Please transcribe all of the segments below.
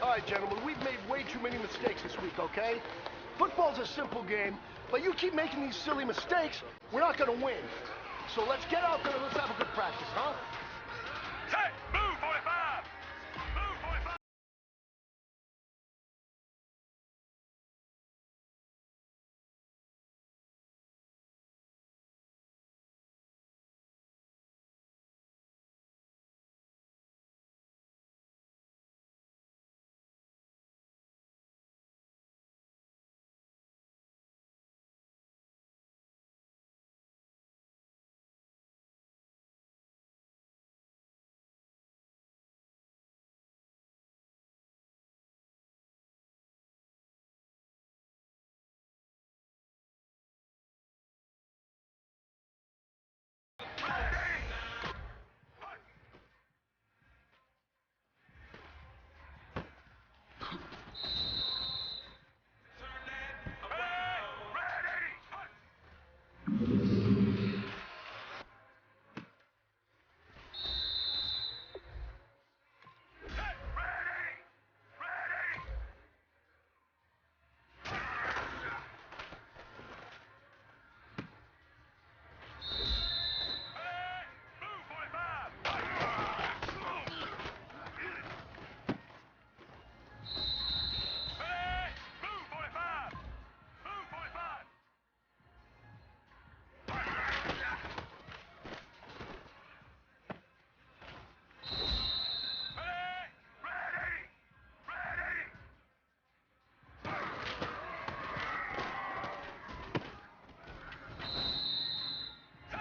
All right, gentlemen, we've made way too many mistakes this week, okay? Football's a simple game, but you keep making these silly mistakes, we're not gonna win. So let's get out there and let's have a good practice, huh? Hey, move, 45! Move, 45!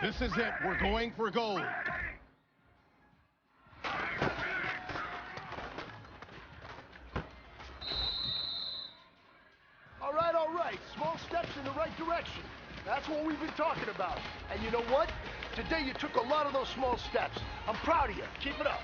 This is it. We're going for gold. All right. Small steps in the right direction. That's what we've been talking about. And you know what? Today you took a lot of those small steps. I'm proud of you. Keep it up.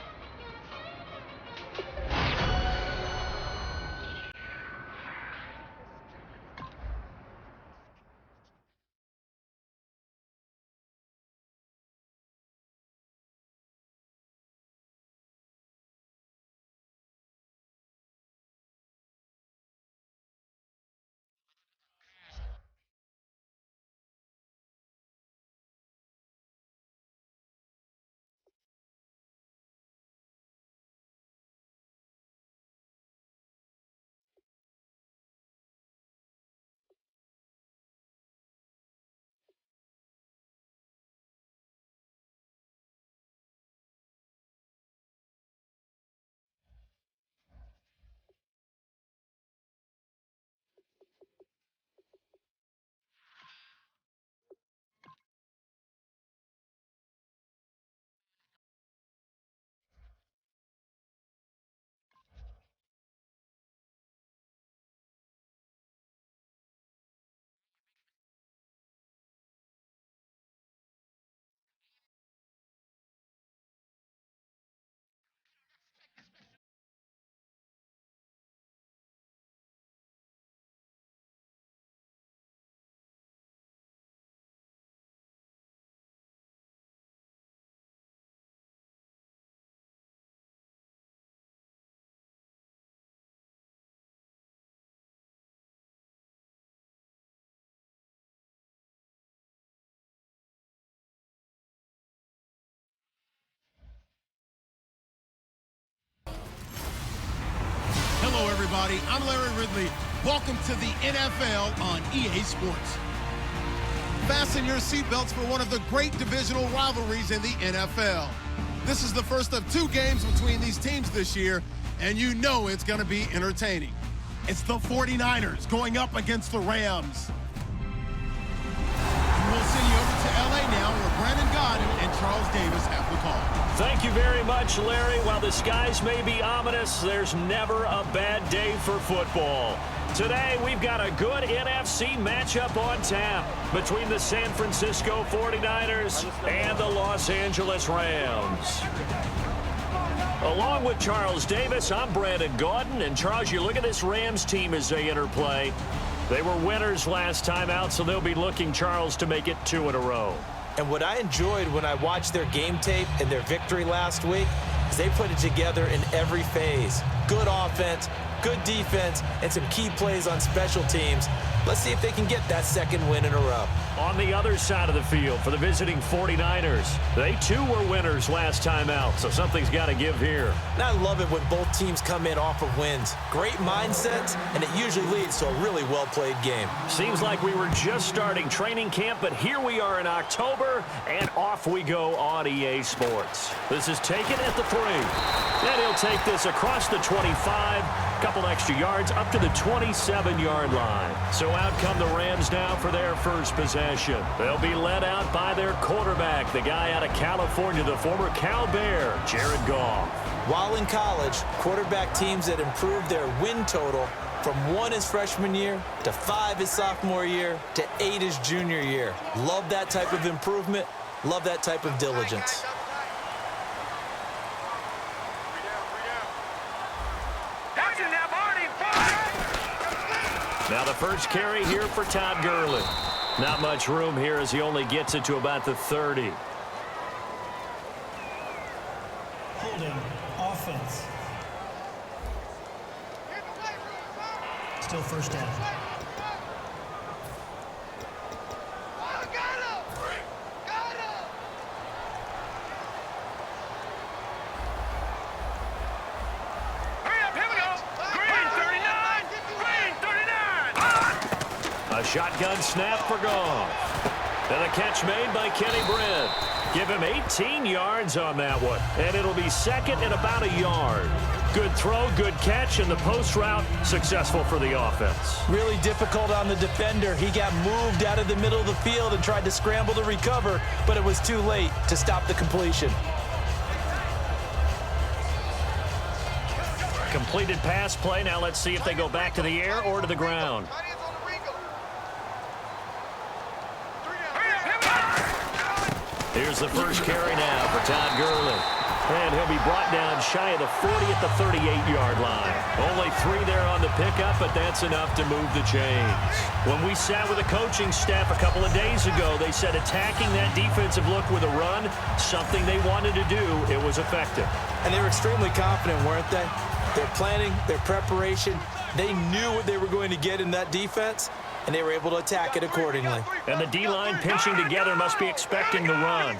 Hello, everybody. I'm Larry Ridley. Welcome to the NFL on EA Sports. Fasten your seatbelts for one of the great divisional rivalries in the NFL. This is the first of two games between these teams this year, and you know it's going to be entertaining. It's the 49ers going up against the Rams. And we'll send you over to LA now where Brandon Godden and Charles Davis have the call. Thank you very much, Larry. While the skies may be ominous, there's never a bad day for football. Today, we've got a good NFC matchup on tap between the San Francisco 49ers and the Los Angeles Rams. Along with Charles Davis, I'm Brandon Gaudin. And, Charles, you look at this Rams team as they interplay. They were winners last time out, so they'll be looking, Charles, to make it 2 in a row. And what I enjoyed when I watched their game tape and their victory last week is they put it together in every phase. Good offense, good defense, and some key plays on special teams. Let's see if they can get that second win in a row. On the other side of the field for the visiting 49ers, they too were winners last time out, so something's got to give here. And I love it when both teams come in off of wins. Great mindsets, and it usually leads to a really well-played game. Seems like we were just starting training camp, but here we are in October, and off we go on EA Sports. This is taken at the 3. And he'll take this across the 25, couple extra yards up to the 27-yard line. So out come the Rams now for their first possession. They'll be led out by their quarterback, the guy out of California, the former Cal Bear, Jared Goff. While in college, quarterback teams that improved their win total from 1 his freshman year to 5 his sophomore year to 8 his junior year. Love that type of improvement. Love that type of diligence. Now the first carry here for Todd Gurley. Not much room here as he only gets it to about the 30. Holding offense. Still first down. A shotgun snap for Goff. And a catch made by Kenny Britt. Give him 18 yards on that one. And it'll be second and about a yard. Good throw, good catch, and the post route successful for the offense. Really difficult on the defender. He got moved out of the middle of the field and tried to scramble to recover, but it was too late to stop the completion. Completed pass play. Now let's see if they go back to the air or to the ground. Here's the first carry now for Todd Gurley. And he'll be brought down shy of the 40 at the 38-yard line. Only 3 there on the pickup, but that's enough to move the chains. When we sat with the coaching staff a couple of days ago, they said attacking that defensive look with a run, something they wanted to do, it was effective. And they were extremely confident, weren't they? Their planning, their preparation, they knew what they were going to get in that defense, and they were able to attack it accordingly. And the D-line pinching together must be expecting the run.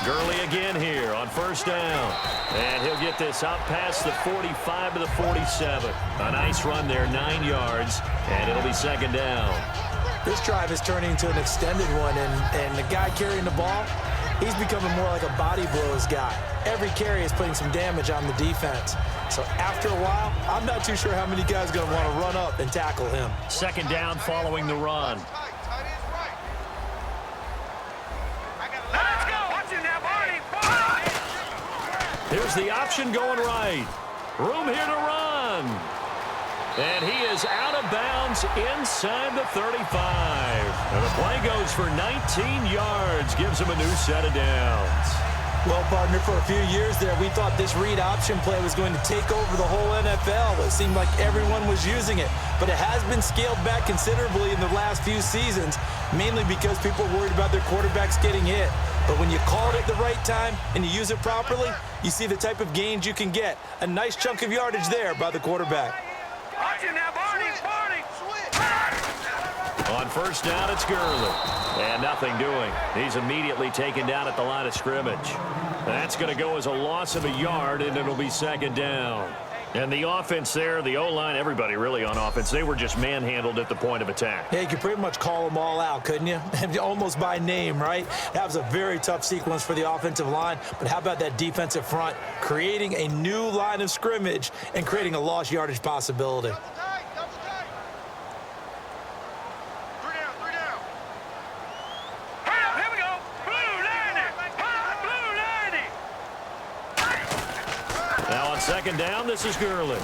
Gurley again here on first down. And he'll get this out past the 45 to the 47. A nice run there, 9 yards, and it'll be second down. This drive is turning into an extended one, and the guy carrying the ball, he's becoming more like a body blows guy. Every carry is putting some damage on the defense. So after a while, I'm not too sure how many guys are going to want to run up and tackle him. Second down following the run. Here's the option going right. Room here to run. And he is out of bounds inside the 35. And the play goes for 19 yards. Gives him a new set of downs. Well, partner, for a few years there, we thought this read option play was going to take over the whole NFL. It seemed like everyone was using it. But it has been scaled back considerably in the last few seasons, mainly because people are worried about their quarterbacks getting hit. But when you call it at the right time and you use it properly, you see the type of gains you can get. A nice chunk of yardage there by the quarterback. On first down, it's Gurley. And nothing doing. He's immediately taken down at the line of scrimmage. That's going to go as a loss of a yard, and it'll be second down. And the offense there, the O-line, everybody really on offense, they were just manhandled at the point of attack. Yeah, you could pretty much call them all out, couldn't you? Almost by name, right? That was a very tough sequence for the offensive line. But how about that defensive front, creating a new line of scrimmage and creating a lost yardage possibility? Second down, this is Gurley.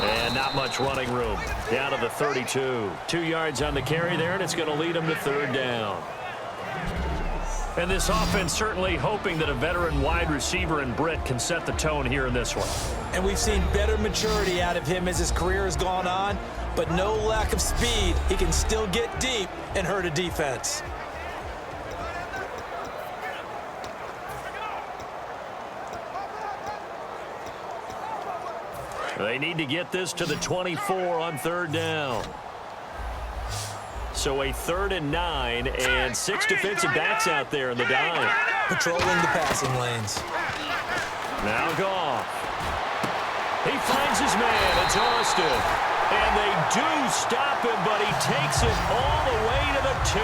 And not much running room. Down to the 32. 2 yards on the carry there, and it's going to lead him to third down. And this offense certainly hoping that a veteran wide receiver in Britt can set the tone here in this one. And we've seen better maturity out of him as his career has gone on, but no lack of speed. He can still get deep and hurt a defense. They need to get this to the 24 on third down. So a 3rd and 9 and 6 defensive backs out there in the dive. Patrolling the passing lanes. Now Goff. He finds his man. It's Austin. And they do stop him, but he takes it all the way to the 2.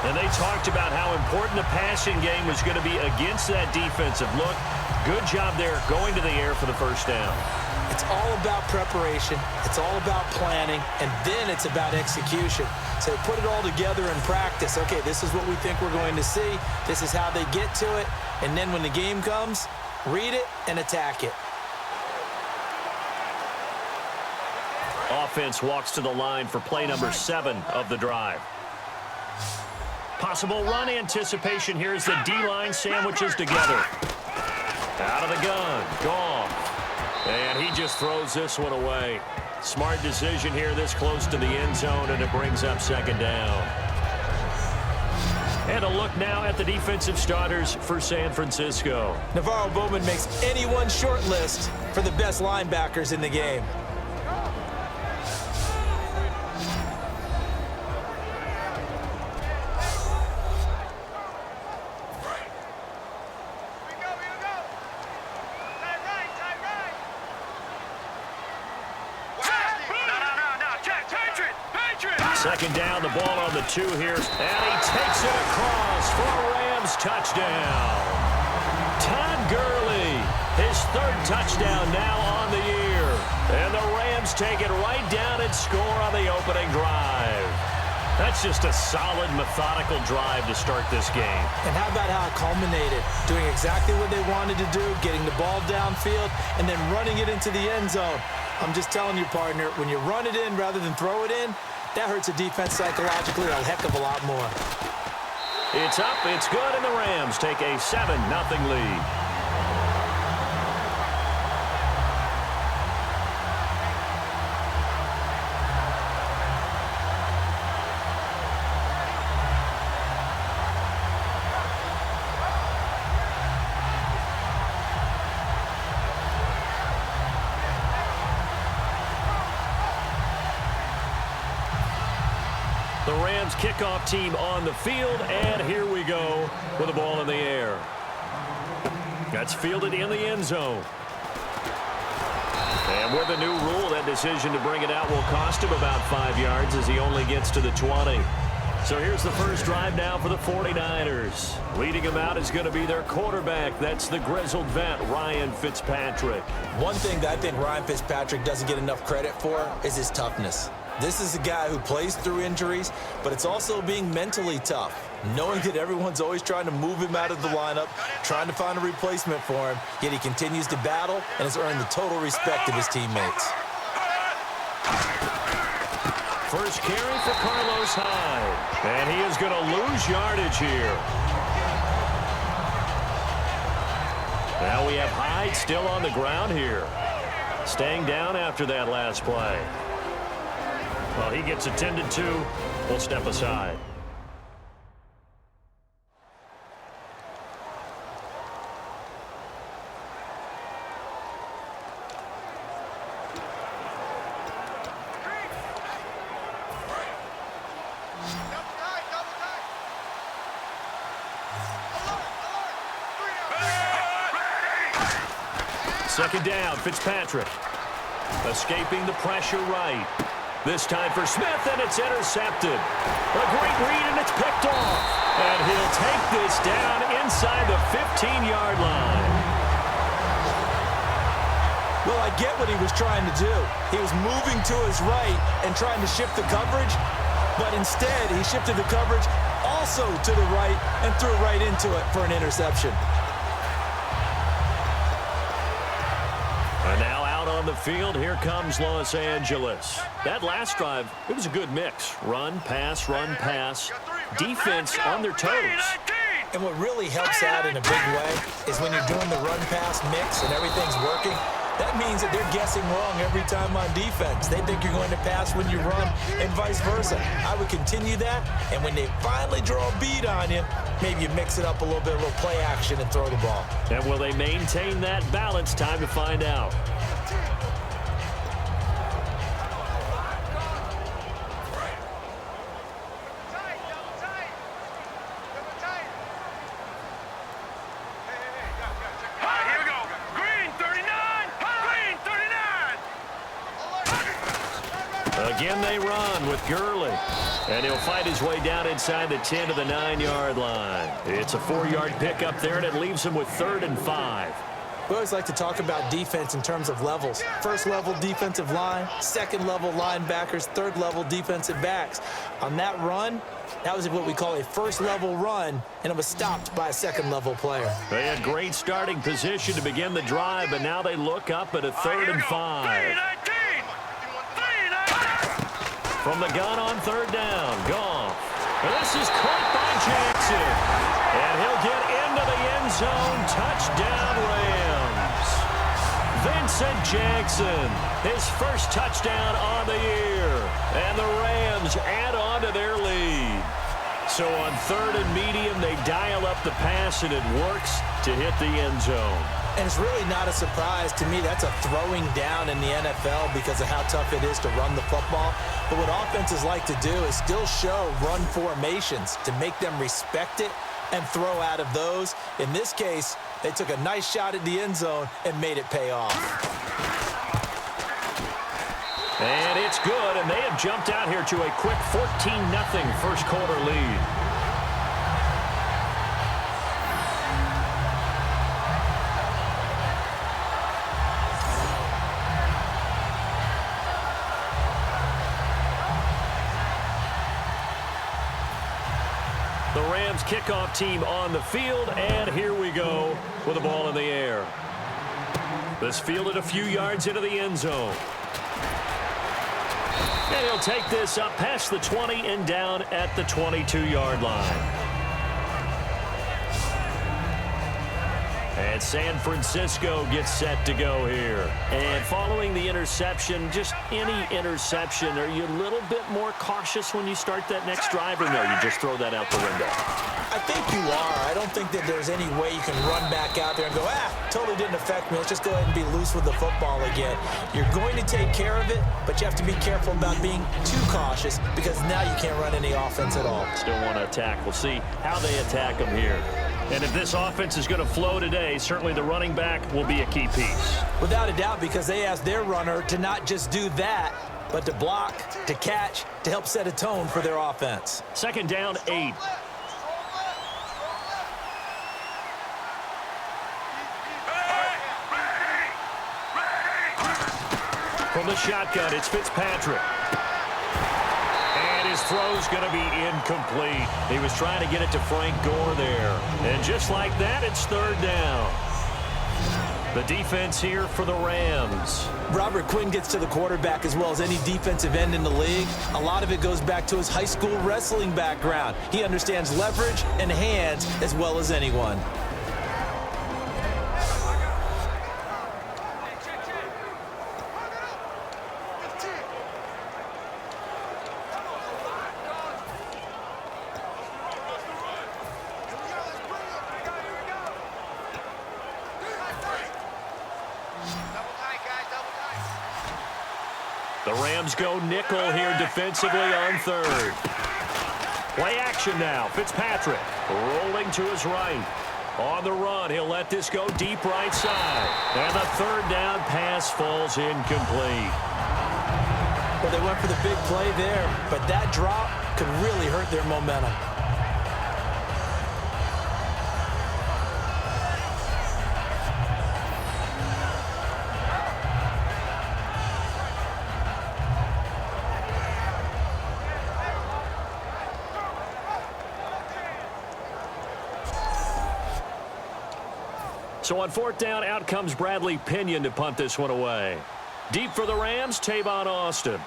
And they talked about how important the passing game was going to be against that defensive look. Good job there going to the air for the first down. It's all about preparation. It's all about planning. And then it's about execution. So they put it all together in practice. Okay, this is what we think we're going to see. This is how they get to it. And then when the game comes, read it and attack it. Offense walks to the line for play number 7 of the drive. Possible run anticipation here as the D-line sandwiches together. Out of the gun, Goff. And he just throws this one away. Smart decision here this close to the end zone, and it brings up 2nd down. And a look now at the defensive starters for San Francisco. Navarro Bowman makes anyone's short list for the best linebackers in the game. Second down, the ball on the 2 here, and he takes it across for a Rams touchdown. Todd Gurley, his 3rd touchdown now on the year. And the Rams take it right down and score on the opening drive. That's just a solid, methodical drive to start this game. And how about how it culminated? Doing exactly what they wanted to do, getting the ball downfield, and then running it into the end zone. I'm just telling you, partner, when you run it in rather than throw it in, that hurts a defense psychologically a heck of a lot more. It's up, it's good, and the Rams take a 7-0 lead. The Rams kickoff team on the field, and here we go with the ball in the air. That's fielded in the end zone. And with the new rule, that decision to bring it out will cost him about 5 yards as he only gets to the 20. So here's the first drive now for the 49ers. Leading him out is going to be their quarterback. That's the grizzled vet, Ryan Fitzpatrick. One thing that I think Ryan Fitzpatrick doesn't get enough credit for is his toughness. This is a guy who plays through injuries, but it's also being mentally tough, knowing that everyone's always trying to move him out of the lineup, trying to find a replacement for him, yet he continues to battle and has earned the total respect of his teammates. First carry for Carlos Hyde, and he is going to lose yardage here. Now we have Hyde still on the ground here, staying down after that last play. Well, he gets attended to. We'll step aside. Second down, Fitzpatrick. Escaping the pressure right. This time for Smith, and it's intercepted. A great read, and it's picked off. And he'll take this down inside the 15-yard line. Well, I get what he was trying to do. He was moving to his right and trying to shift the coverage, but instead he shifted the coverage also to the right and threw right into it for an interception. And now out on the field, here comes Los Angeles. That last drive, it was a good mix. Run, pass, defense on their toes. And what really helps out in a big way is when you're doing the run-pass mix and everything's working, that means that they're guessing wrong every time on defense. They think you're going to pass when you run and vice versa. I would continue that, and when they finally draw a bead on you, maybe you mix it up a little bit, a little play action, and throw the ball. And will they maintain that balance? Time to find out. Again, they run with Gurley. And he'll fight his way down inside the 10 to the 9-yard line. It's a 4-yard pickup there, and it leaves him with 3rd and 5. We always like to talk about defense in terms of levels. First level defensive line, second level linebackers, third level defensive backs. On that run, that was what we call a first level run, and it was stopped by a second level player. They had great starting position to begin the drive, but now they look up at a 3rd and 5. From the gun on 3rd down, Goff. And this is caught by Jackson. And he'll get into the end zone. Touchdown, Rams. Vincent Jackson, his first touchdown on the year. And the Rams add on to their lead. So on 3rd and medium, they dial up the pass, and it works to hit the end zone. And it's really not a surprise to me. That's a throwing down in the NFL because of how tough it is to run the football. But what offenses like to do is still show run formations to make them respect it and throw out of those. In this case, they took a nice shot at the end zone and made it pay off. And it's good, and they have jumped out here to a quick 14-0 first quarter lead. The Rams kickoff team on the field, and here we go with the ball in the air. This fielded a few yards into the end zone. And he'll take this up past the 20 and down at the 22-yard line. And San Francisco gets set to go here. And following the interception, just any interception, are you a little bit more cautious when you start that next drive, or no, you just throw that out the window? I think you are. I don't think that there's any way you can run back out there and go, totally didn't affect me. Let's just go ahead and be loose with the football again. You're going to take care of it, but you have to be careful about being too cautious because now you can't run any offense at all. Still want to attack. We'll see how they attack them here. And if this offense is going to flow today, certainly the running back will be a key piece. Without a doubt, because they asked their runner to not just do that, but to block, to catch, to help set a tone for their offense. 2nd down, 8. From the shotgun, it's Fitzpatrick. And his throw's going to be incomplete. He was trying to get it to Frank Gore there. And just like that, it's 3rd down. The defense here for the Rams. Robert Quinn gets to the quarterback as well as any defensive end in the league. A lot of it goes back to his high school wrestling background. He understands leverage and hands as well as anyone. The Rams go nickel here defensively on 3rd. Play action now. Fitzpatrick rolling to his right. On the run, he'll let this go deep right side. And the 3rd down pass falls incomplete. Well, they went for the big play there, but that drop could really hurt their momentum. So on 4th down, out comes Bradley Pinion to punt this one away. Deep for the Rams, Tavon Austin.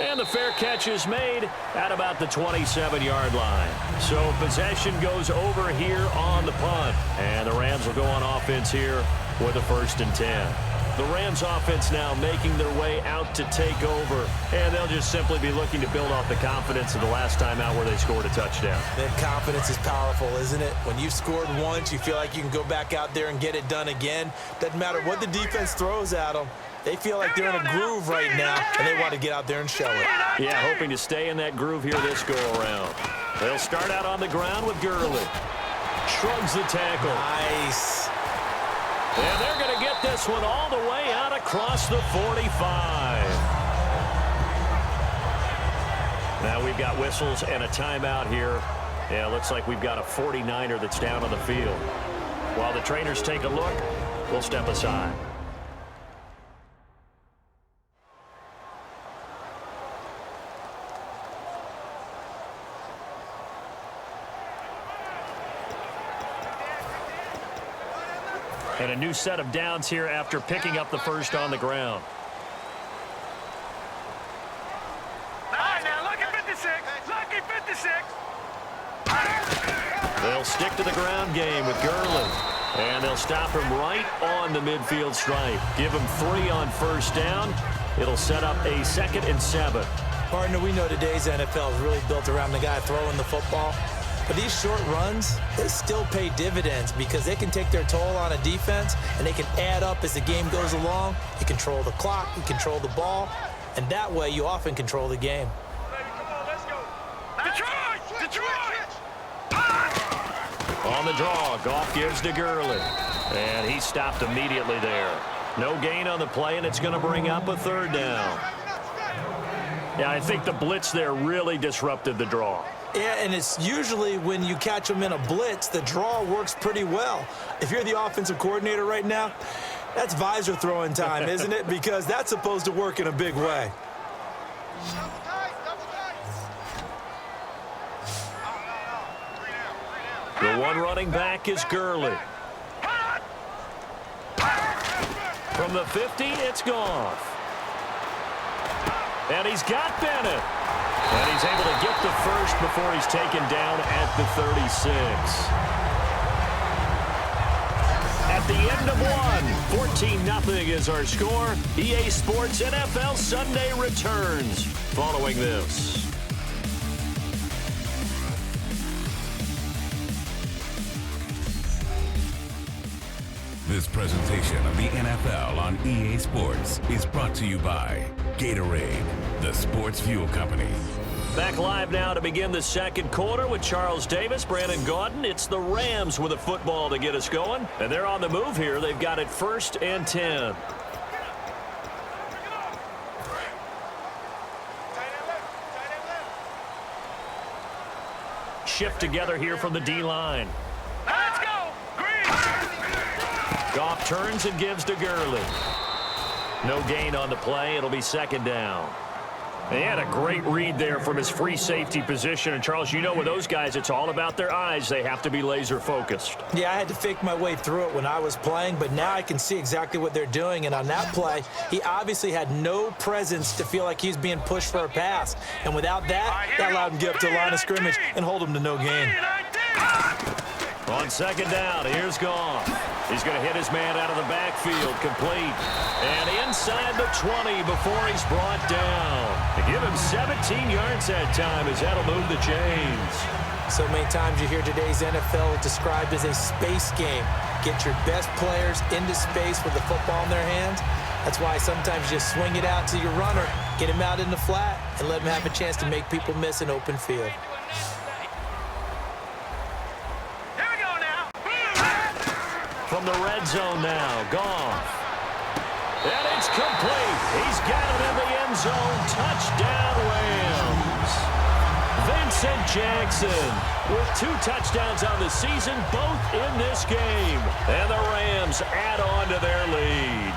And the fair catch is made at about the 27-yard line. So possession goes over here on the punt. And the Rams will go on offense here with a 1st and 10. The Rams offense now making their way out to take over, and they'll just simply be looking to build off the confidence of the last time out where they scored a touchdown. That confidence is powerful, isn't it? When you've scored once, you feel like you can go back out there and get it done again. Doesn't matter what the defense throws at them. They feel like they're in a groove right now, and they want to get out there and show it. Yeah, hoping to stay in that groove here this go-around. They'll start out on the ground with Gurley. shrugs the tackle. Nice. And they're going to get this one all the way out across the 45. Now we've got whistles and a timeout here. Yeah, looks like we've got a 49er that's down on the field. While the trainers take a look, we'll step aside. And a new set of downs here after picking up the first on the ground. All right, now, lucky 56. Lucky 56. They'll stick to the ground game with Gurley. And they'll stop him right on the midfield stripe. Give him 3 on first down. It'll set up a 2nd and 7. Partner, we know today's NFL is really built around the guy throwing the football. But these short runs, they still pay dividends because they can take their toll on a defense and they can add up as the game goes along. You control the clock, you control the ball, and that way you often control the game. Come on, let's go. Detroit! Detroit! On the draw, Goff gives to Gurley. And he stopped immediately there. No gain on the play, and it's going to bring up a 3rd down. Yeah, I think the blitz there really disrupted the draw. Yeah, and it's usually when you catch them in a blitz, the draw works pretty well. If you're the offensive coordinator right now, that's visor throwing time, isn't it? Because that's supposed to work in a big way. The one running back is Gurley. From the 50, it's Goff. And he's got Bennett. And he's able to get the first before he's taken down at the 36. At the end of one, 14-0 is our score. EA Sports NFL Sunday returns following this. This presentation of the NFL on EA Sports is brought to you by Gatorade, the sports fuel company. Back live now to begin the second quarter with Charles Davis, Brandon Gaudin. It's the Rams with a football to get us going. And they're on the move here. They've got it 1st and 10. Shift together here from the D-line. Let's go. Goff turns and gives to Gurley. No gain on the play. It'll be 2nd down. He had a great read there from his free safety position. And, Charles, you know with those guys, it's all about their eyes. They have to be laser focused. Yeah, I had to fake my way through it when I was playing, but now I can see exactly what they're doing. And on that play, he obviously had no presence to feel like he's being pushed for a pass. And without that, that allowed him to get up to the line of scrimmage and hold him to no gain. On 2nd down, here's Goff. He's going to hit his man out of the backfield, complete. And inside the 20 before he's brought down. To give him 17 yards that time as that'll move the chains. So many times you hear today's NFL described as a space game. Get your best players into space with the football in their hands. That's why sometimes you swing it out to your runner, get him out in the flat, and let him have a chance to make people miss an open field. From the red zone now, Goff. And it's complete. He's got it in the end zone. Touchdown, Rams. Vincent Jackson with 2 touchdowns on the season, both in this game. And the Rams add on to their lead.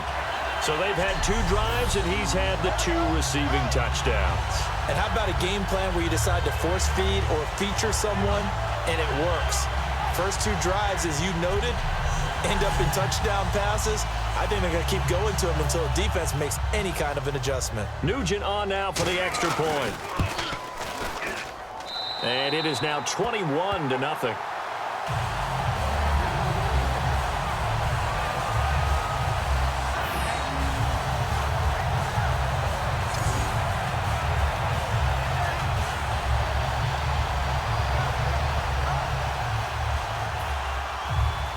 So they've had 2 drives, and he's had the 2 receiving touchdowns. And how about a game plan where you decide to force feed or feature someone, and it works? First 2 drives, as you noted, end up in touchdown passes. I think they're going to keep going to him until the defense makes any kind of an adjustment. Nugent on now for the extra point. And it is now 21-0.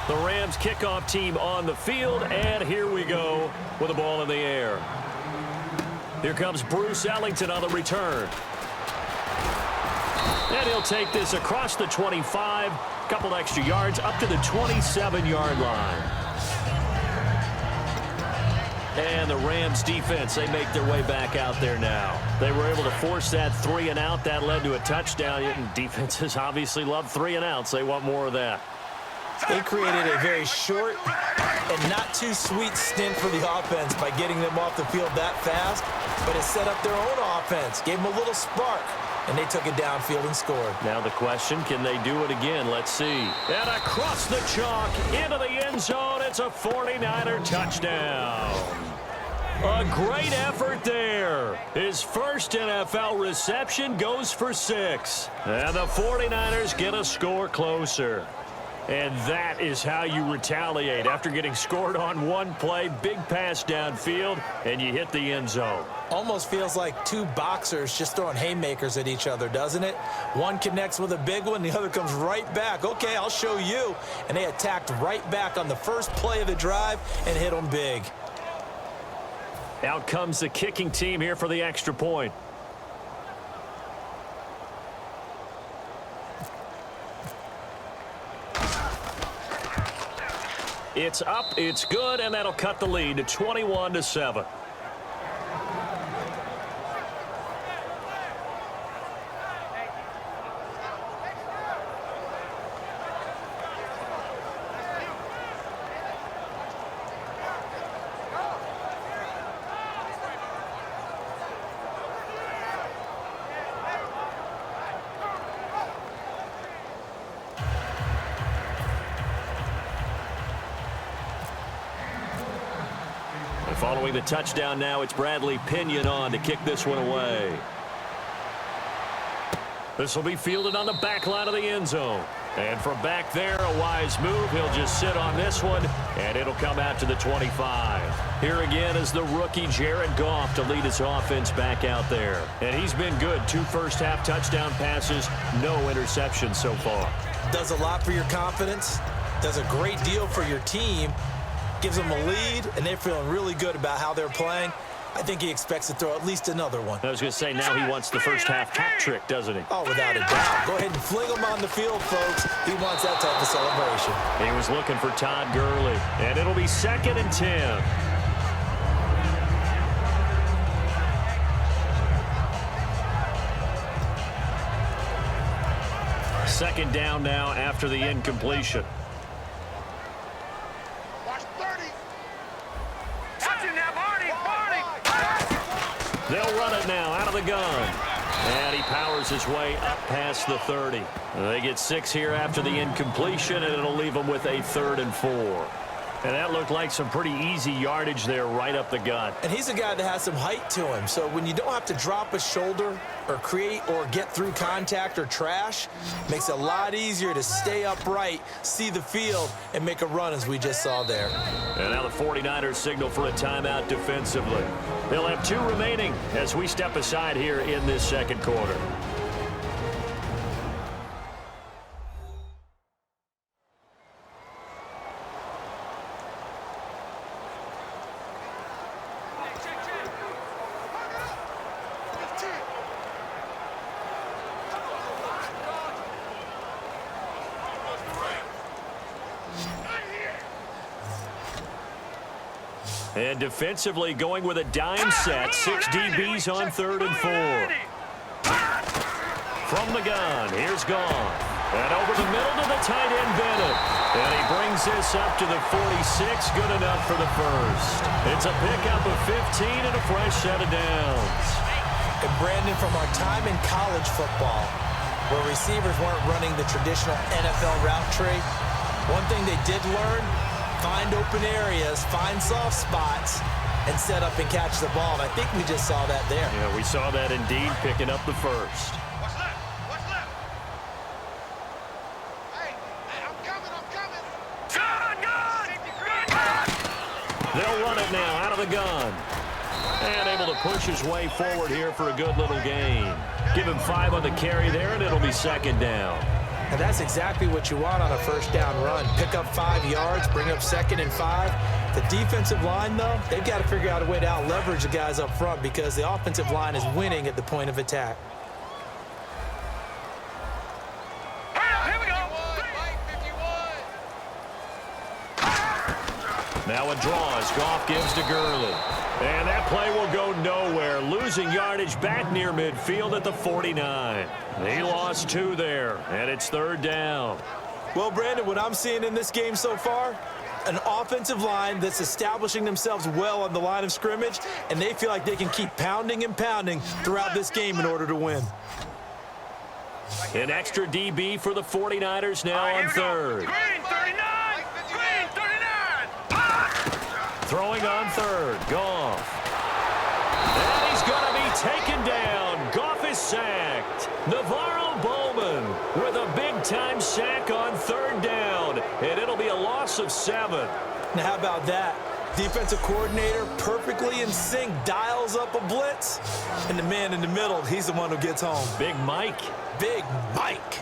The Rams kickoff team on the field, and here we go with the ball in the air. Here comes Bruce Ellington on the return. And he'll take this across the 25, a couple extra yards up to the 27-yard line. And the Rams defense, they make their way back out there now. They were able to force that 3-and-out. That led to a touchdown. And defenses obviously love 3-and-outs. They want more of that. They created a very short and not too sweet stint for the offense by getting them off the field that fast, but it set up their own offense, gave them a little spark, and they took it downfield and scored. Now the question, can they do it again? Let's see. And across the chalk, into the end zone, it's a 49er touchdown. A great effort there. His first NFL reception goes for 6. And the 49ers get a score closer. And that is how you retaliate after getting scored on one play, big pass downfield, and you hit the end zone. Almost feels like two boxers just throwing haymakers at each other, doesn't it? One connects with a big one, the other comes right back. Okay, I'll show you. And they attacked right back on the first play of the drive and hit them big. Out comes the kicking team here for the extra point. It's up, it's good, and that'll cut the lead to 21-7. Following the touchdown now, it's Bradley Pinion on to kick this one away. This will be fielded on the back line of the end zone. And from back there, a wise move. He'll just sit on this one, and it'll come out to the 25. Here again is the rookie Jared Goff to lead his offense back out there. And he's been good. 2 first-half touchdown passes, no interceptions so far. Does a lot for your confidence. Does a great deal for your team. Gives them a lead, and they're feeling really good about how they're playing. I think he expects to throw at least another one. I was going to say, now he wants the first-half hat trick, doesn't he? Oh, without a doubt. Go ahead and fling him on the field, folks. He wants that type of celebration. He was looking for Todd Gurley, and it'll be 2nd and 10. Second down now after the incompletion. They'll run it now out of the gun. And he powers his way up past the 30. They get 6 here after the incompletion, and it'll leave them with a 3rd and 4. And that looked like some pretty easy yardage there right up the gut. And he's a guy that has some height to him. So when you don't have to drop a shoulder or create or get through contact or trash, makes it a lot easier to stay upright, see the field, and make a run as we just saw there. And now the 49ers signal for a timeout defensively. They'll have 2 remaining as we step aside here in this second quarter. And defensively going with a dime set. 6 DBs on 3rd and 4. From the gun, here's Goff. And over the middle to the tight end, Bennett. And he brings this up to the 46. Good enough for the first. It's a pickup of 15 and a fresh set of downs. And Brandon, from our time in college football, where receivers weren't running the traditional NFL route tree, one thing they did learn, find open areas, find soft spots, and set up and catch the ball. And I think we just saw that there. Yeah, we saw that indeed, picking up the first. What's left? What's left? Hey, I'm coming. Gun! They'll run it now out of the gun. And able to push his way forward here for a good little gain. Give him 5 on the carry there, and it'll be 2nd down. And that's exactly what you want on a first down run. Pick up 5 yards, bring up 2nd and 5. The defensive line, though, they've got to figure out a way to out-leverage the guys up front because the offensive line is winning at the point of attack. Now a draw as Goff gives to Gurley. And that play will go nowhere, losing yardage back near midfield at the 49. He lost 2 there, and it's 3rd down. Well, Brandon, what I'm seeing in this game so far, an offensive line that's establishing themselves well on the line of scrimmage, and they feel like they can keep pounding and pounding throughout this game in order to win. An extra DB for the 49ers now on 3rd. Green 39! Green 39! Throwing on 3rd, Goff. And he's going to be taken down. Goff is sacked. Navarro Bowman with a big-time sack on 3rd down, and it'll be a loss of 7. Now, how about that? Defensive coordinator perfectly in sync, dials up a blitz, and the man in the middle, he's the one who gets home. Big Mike. Big Mike.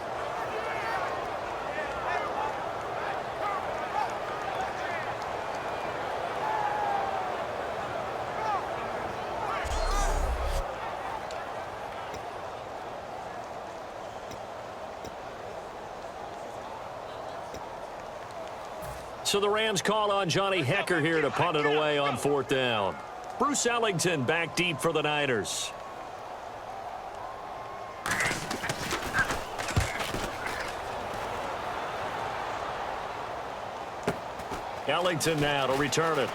So the Rams call on Johnny Hecker here to punt it away on 4th down. Bruce Ellington back deep for the Niners. Ellington now to return it.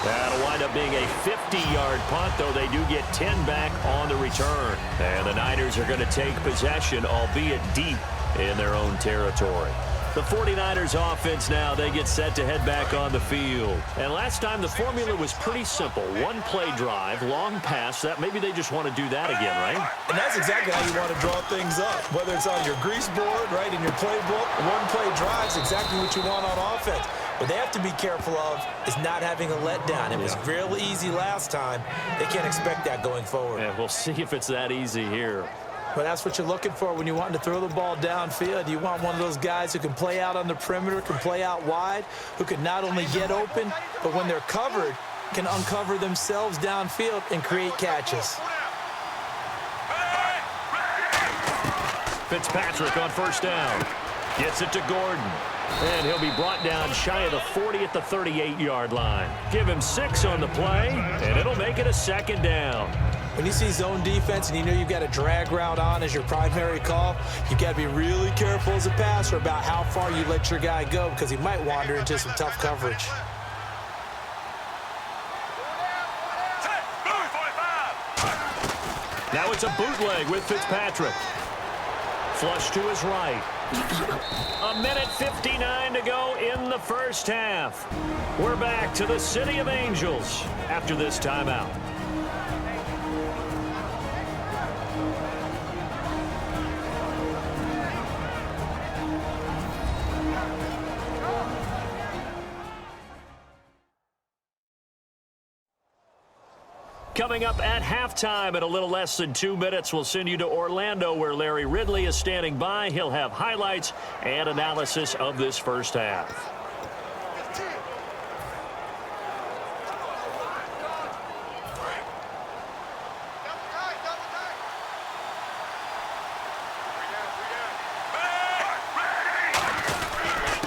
That'll wind up being a 50-yard punt, though they do get 10 back on the return. And the Niners are going to take possession, albeit deep in their own territory. The 49ers offense now, they get set to head back on the field. And last time the formula was pretty simple. One play drive, long pass. That maybe they just want to do that again, right? And that's exactly how you want to draw things up. Whether it's on your grease board, right, in your playbook, one play drive is exactly what you want on offense. What they have to be careful of is not having a letdown. It was real easy last time. They can't expect that going forward. Yeah, we'll see if it's that easy here. But that's what you're looking for when you want to throw the ball downfield. You want one of those guys who can play out on the perimeter, can play out wide, who can not only get open, but when they're covered, can uncover themselves downfield and create catches. Fitzpatrick on 1st down. Gets it to Gordon. And he'll be brought down shy of the 40 at the 38-yard line. Give him 6 on the play, and it'll make it a 2nd down. When you see zone defense and you know you've got a drag route on as your primary call, you've got to be really careful as a passer about how far you let your guy go because he might wander into some tough coverage. Now it's a bootleg with Fitzpatrick. Flush to his right. A minute 59 to go in the first half. We're back to the City of Angels after this timeout. Coming up at halftime in a little less than 2 minutes, we'll send you to Orlando where Larry Ridley is standing by. He'll have highlights and analysis of this first half.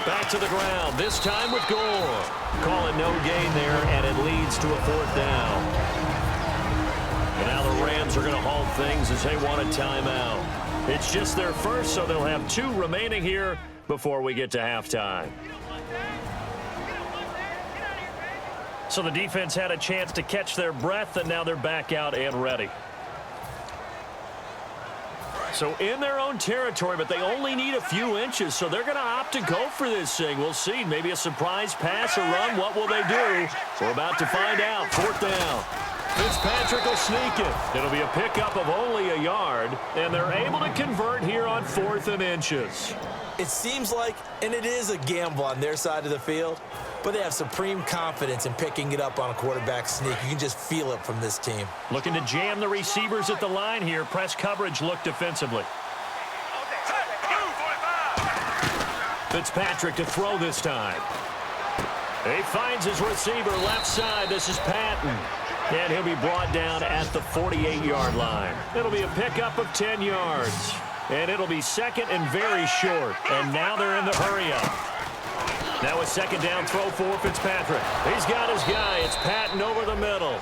Back to the ground, this time with Gore. Call it no gain there, and it leads to a 4th down. And now the Rams are going to halt things as they want a timeout. It's just their first, so they'll have 2 remaining here before we get to halftime. So the defense had a chance to catch their breath, and now they're back out and ready. So in their own territory, but they only need a few inches, so they're going to opt to go for this thing. We'll see. Maybe a surprise pass or run. What will they do? We're about to find out. 4th down. Fitzpatrick will sneak it. It'll be a pickup of only a yard, and they're able to convert here on 4th and inches. It seems like, and it is a gamble on their side of the field, but they have supreme confidence in picking it up on a quarterback sneak. You can just feel it from this team. Looking to jam the receivers at the line here. Press coverage look defensively. Fitzpatrick to throw this time. He finds his receiver left side. This is Patton. And he'll be brought down at the 48-yard line. It'll be a pickup of 10 yards. And it'll be 2nd and very short. And now they're in the hurry-up. Now a second down throw for Fitzpatrick. He's got his guy. It's Patton over the middle.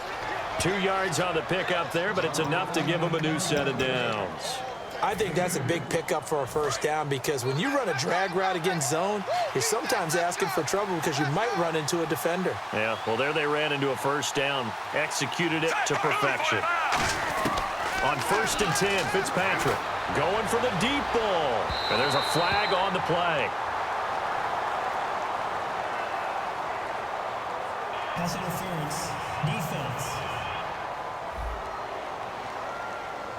2 yards on the pickup there, but it's enough to give him a new set of downs. I think that's a big pickup for a first down because when you run a drag route against zone, you're sometimes asking for trouble because you might run into a defender. Yeah, well, there they ran into a first down. Executed it to perfection. On 1st and 10, Fitzpatrick going for the deep ball. And there's a flag on the play. Pass interference. Defense.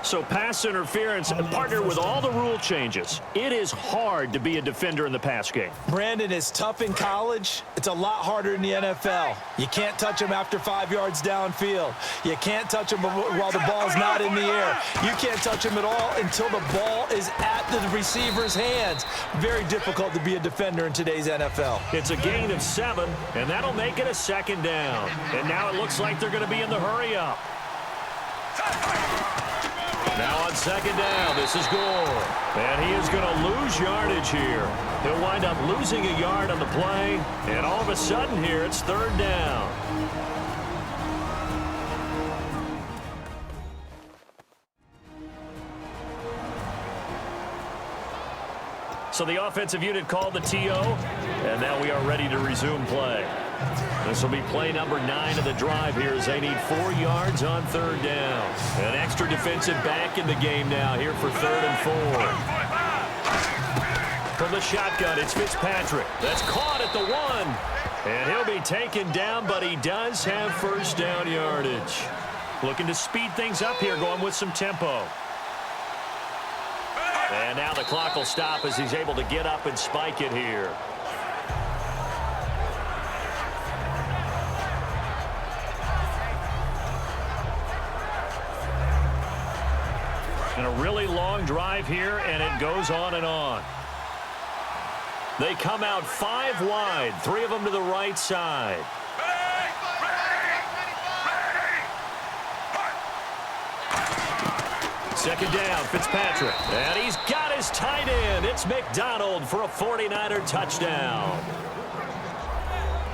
So pass interference, partner with all the rule changes. It is hard to be a defender in the pass game. Brandon, is tough in college. It's a lot harder in the NFL. You can't touch him after 5 yards downfield. You can't touch him while the ball's not in the air. You can't touch him at all until the ball is at the receiver's hands. Very difficult to be a defender in today's NFL. It's a gain of 7, and that'll make it a second down. And now it looks like they're going to be in the hurry-up. Now on second down, this is Gore. And he is going to lose yardage here. He'll wind up losing a yard on the play. And all of a sudden here, it's 3rd down. So the offensive unit called the TO. And now we are ready to resume play. This will be play number 9 of the drive here as they need 4 yards on 3rd down. An extra defensive back in the game now here for 3rd and 4. From the shotgun, it's Fitzpatrick. That's caught at the 1. And he'll be taken down, but he does have first down yardage. Looking to speed things up here, going with some tempo. And now the clock will stop as he's able to get up and spike it here. And a really long drive here, and it goes on and on. They come out 5 wide, 3 of them to the right side. Second down, Fitzpatrick. And he's got his tight end. It's McDonald for a 49er touchdown.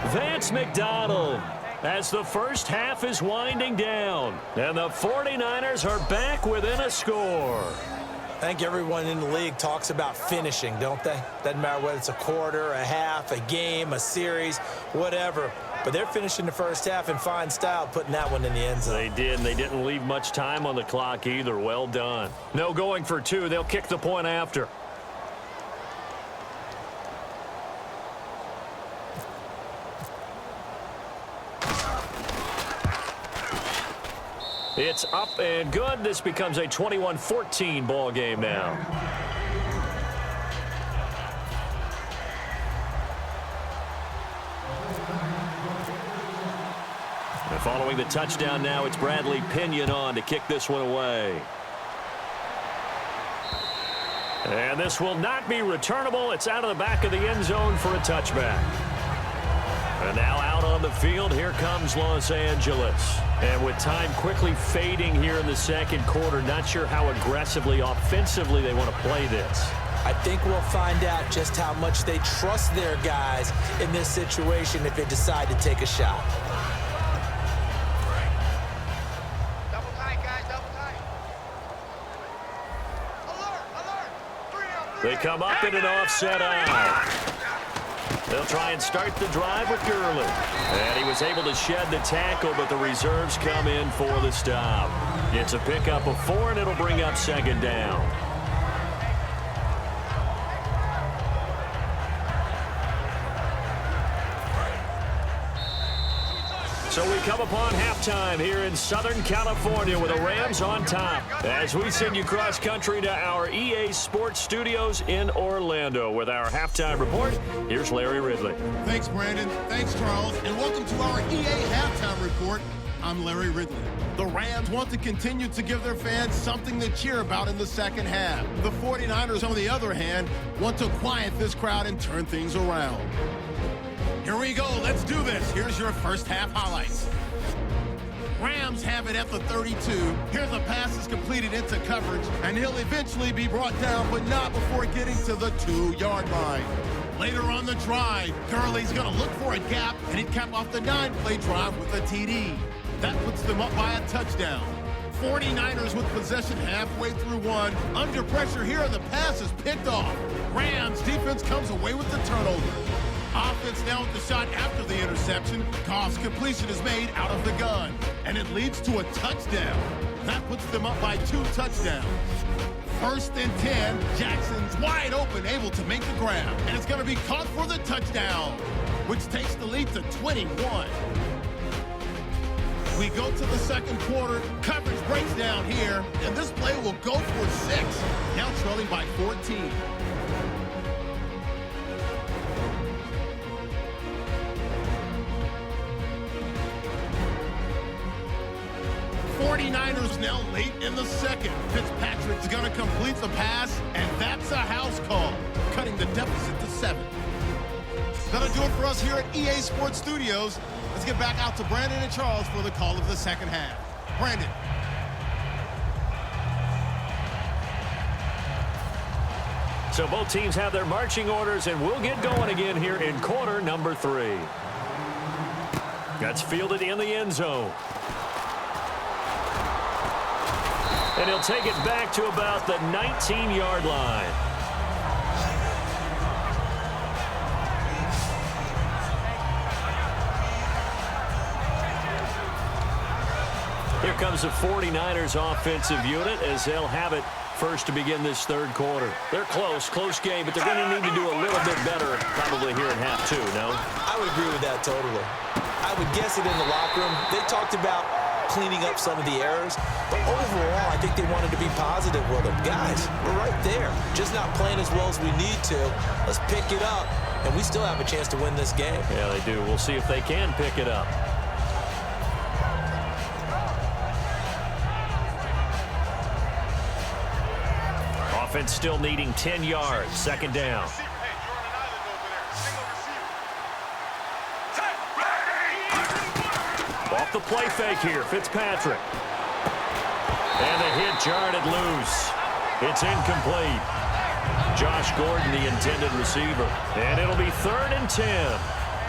Vance McDonald, as the first half is winding down. And the 49ers are back within a score. I think everyone in the league talks about finishing, don't they? Doesn't matter whether it's a quarter, a half, a game, a series, whatever. But they're finishing the first half in fine style, putting that one in the end zone. They did, and they didn't leave much time on the clock either. Well done. No going for 2. They'll kick the point after. It's up and good. This becomes a 21-14 ball game now. And following the touchdown now, it's Bradley Pinion on to kick this one away. And this will not be returnable. It's out of the back of the end zone for a touchback. And now out on the field, here comes Los Angeles. And with time quickly fading here in the second quarter, not sure how aggressively, offensively they want to play this. I think we'll find out just how much they trust their guys in this situation if they decide to take a shot. Double tight, guys, double tight. Alert, alert. They come up in an offset eye. They'll try and start the drive with Gurley. And he was able to shed the tackle, but the reserves come in for the stop. It's a pickup of 4, and it'll bring up second down. So we come upon halftime here in Southern California with the Rams on top as we send you cross country to our EA Sports Studios in Orlando with our halftime report. Here's Larry Ridley. Thanks, Brandon. Thanks, Charles. And welcome to our EA Halftime Report. I'm Larry Ridley. The Rams want to continue to give their fans something to cheer about in the second half. The 49ers, on the other hand, want to quiet this crowd and turn things around. Here we go. Let's do this. Here's your first half highlights. Rams have it at the 32. Here the pass is completed into coverage, and he'll eventually be brought down, but not before getting to the 2-yard line. Later on the drive, Gurley's going to look for a gap, and he'd cap off the 9-play drive with a TD. That puts them up by a touchdown. 49ers with possession halfway through one. Under pressure here, the pass is picked off. Rams defense comes away with the turnover. Offense now with the shot after the interception. Goff's completion is made out of the gun, and it leads to a touchdown. That puts them up by 2 touchdowns. 1st and 10, Jackson's wide open, able to make the grab, and it's going to be caught for the touchdown, which takes the lead to 21. We go to the second quarter. Coverage breaks down here, and this play will go for 6. Now trailing by 14. '49ers now late in the second. Fitzpatrick's going to complete the pass, and that's a house call, cutting the deficit to 7. That'll do it for us here at EA Sports Studios. Let's get back out to Brandon and Charles for the call of the second half. Brandon. So both teams have their marching orders, and we'll get going again here in quarter number 3. That's fielded in the end zone. And he'll take it back to about the 19-yard line. Here comes the 49ers offensive unit as they'll have it first to begin this third quarter. They're close game, but they're going to need to do a little bit better probably here in half 2, no? I would agree with that totally. I would guess it in the locker room. They talked about cleaning up some of the errors, but overall, I think they wanted to be positive with them. Guys, we're right there. Just not playing as well as we need to. Let's pick it up, and we still have a chance to win this game. Yeah, they do. We'll see if they can pick it up. Offense still needing 10 yards. Second down. Off the play fake here, Fitzpatrick. And the hit jarred it loose. It's incomplete. Josh Gordon, the intended receiver. And it'll be 3rd and 10.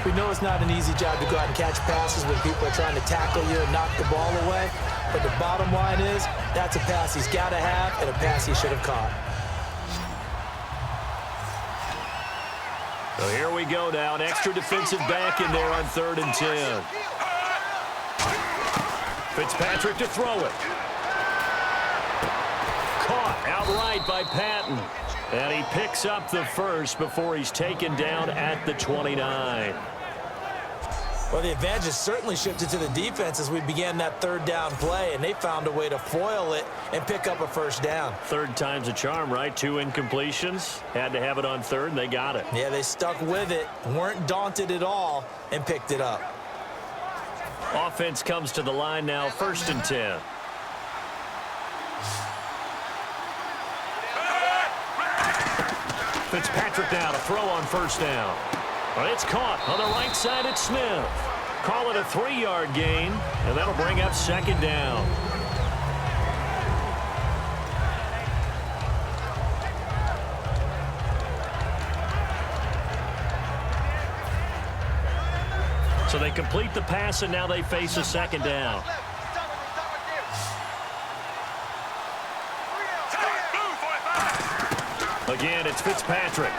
We know it's not an easy job to go out and catch passes when people are trying to tackle you and knock the ball away. But the bottom line is, that's a pass he's got to have and a pass he should have caught. So here we go now. An extra defensive back in there on 3rd and 10. Fitzpatrick to throw it. Caught outright by Patton. And he picks up the first before he's taken down at the 29. Well, the advantage has certainly shifted to the defense as we began that 3rd down play, and they found a way to foil it and pick up a first down. 3rd time's a charm, right? 2 incompletions. Had to have it on 3rd, and they got it. Yeah, they stuck with it, weren't daunted at all, and picked it up. Offense comes to the line now, 1st and 10. Fitzpatrick now to throw on 1st down. Well, it's caught on the right side at Smith. Call it a 3-yard gain, and that'll bring up 2nd down. So they complete the pass, and now they face a 2nd down. Again, it's Fitzpatrick.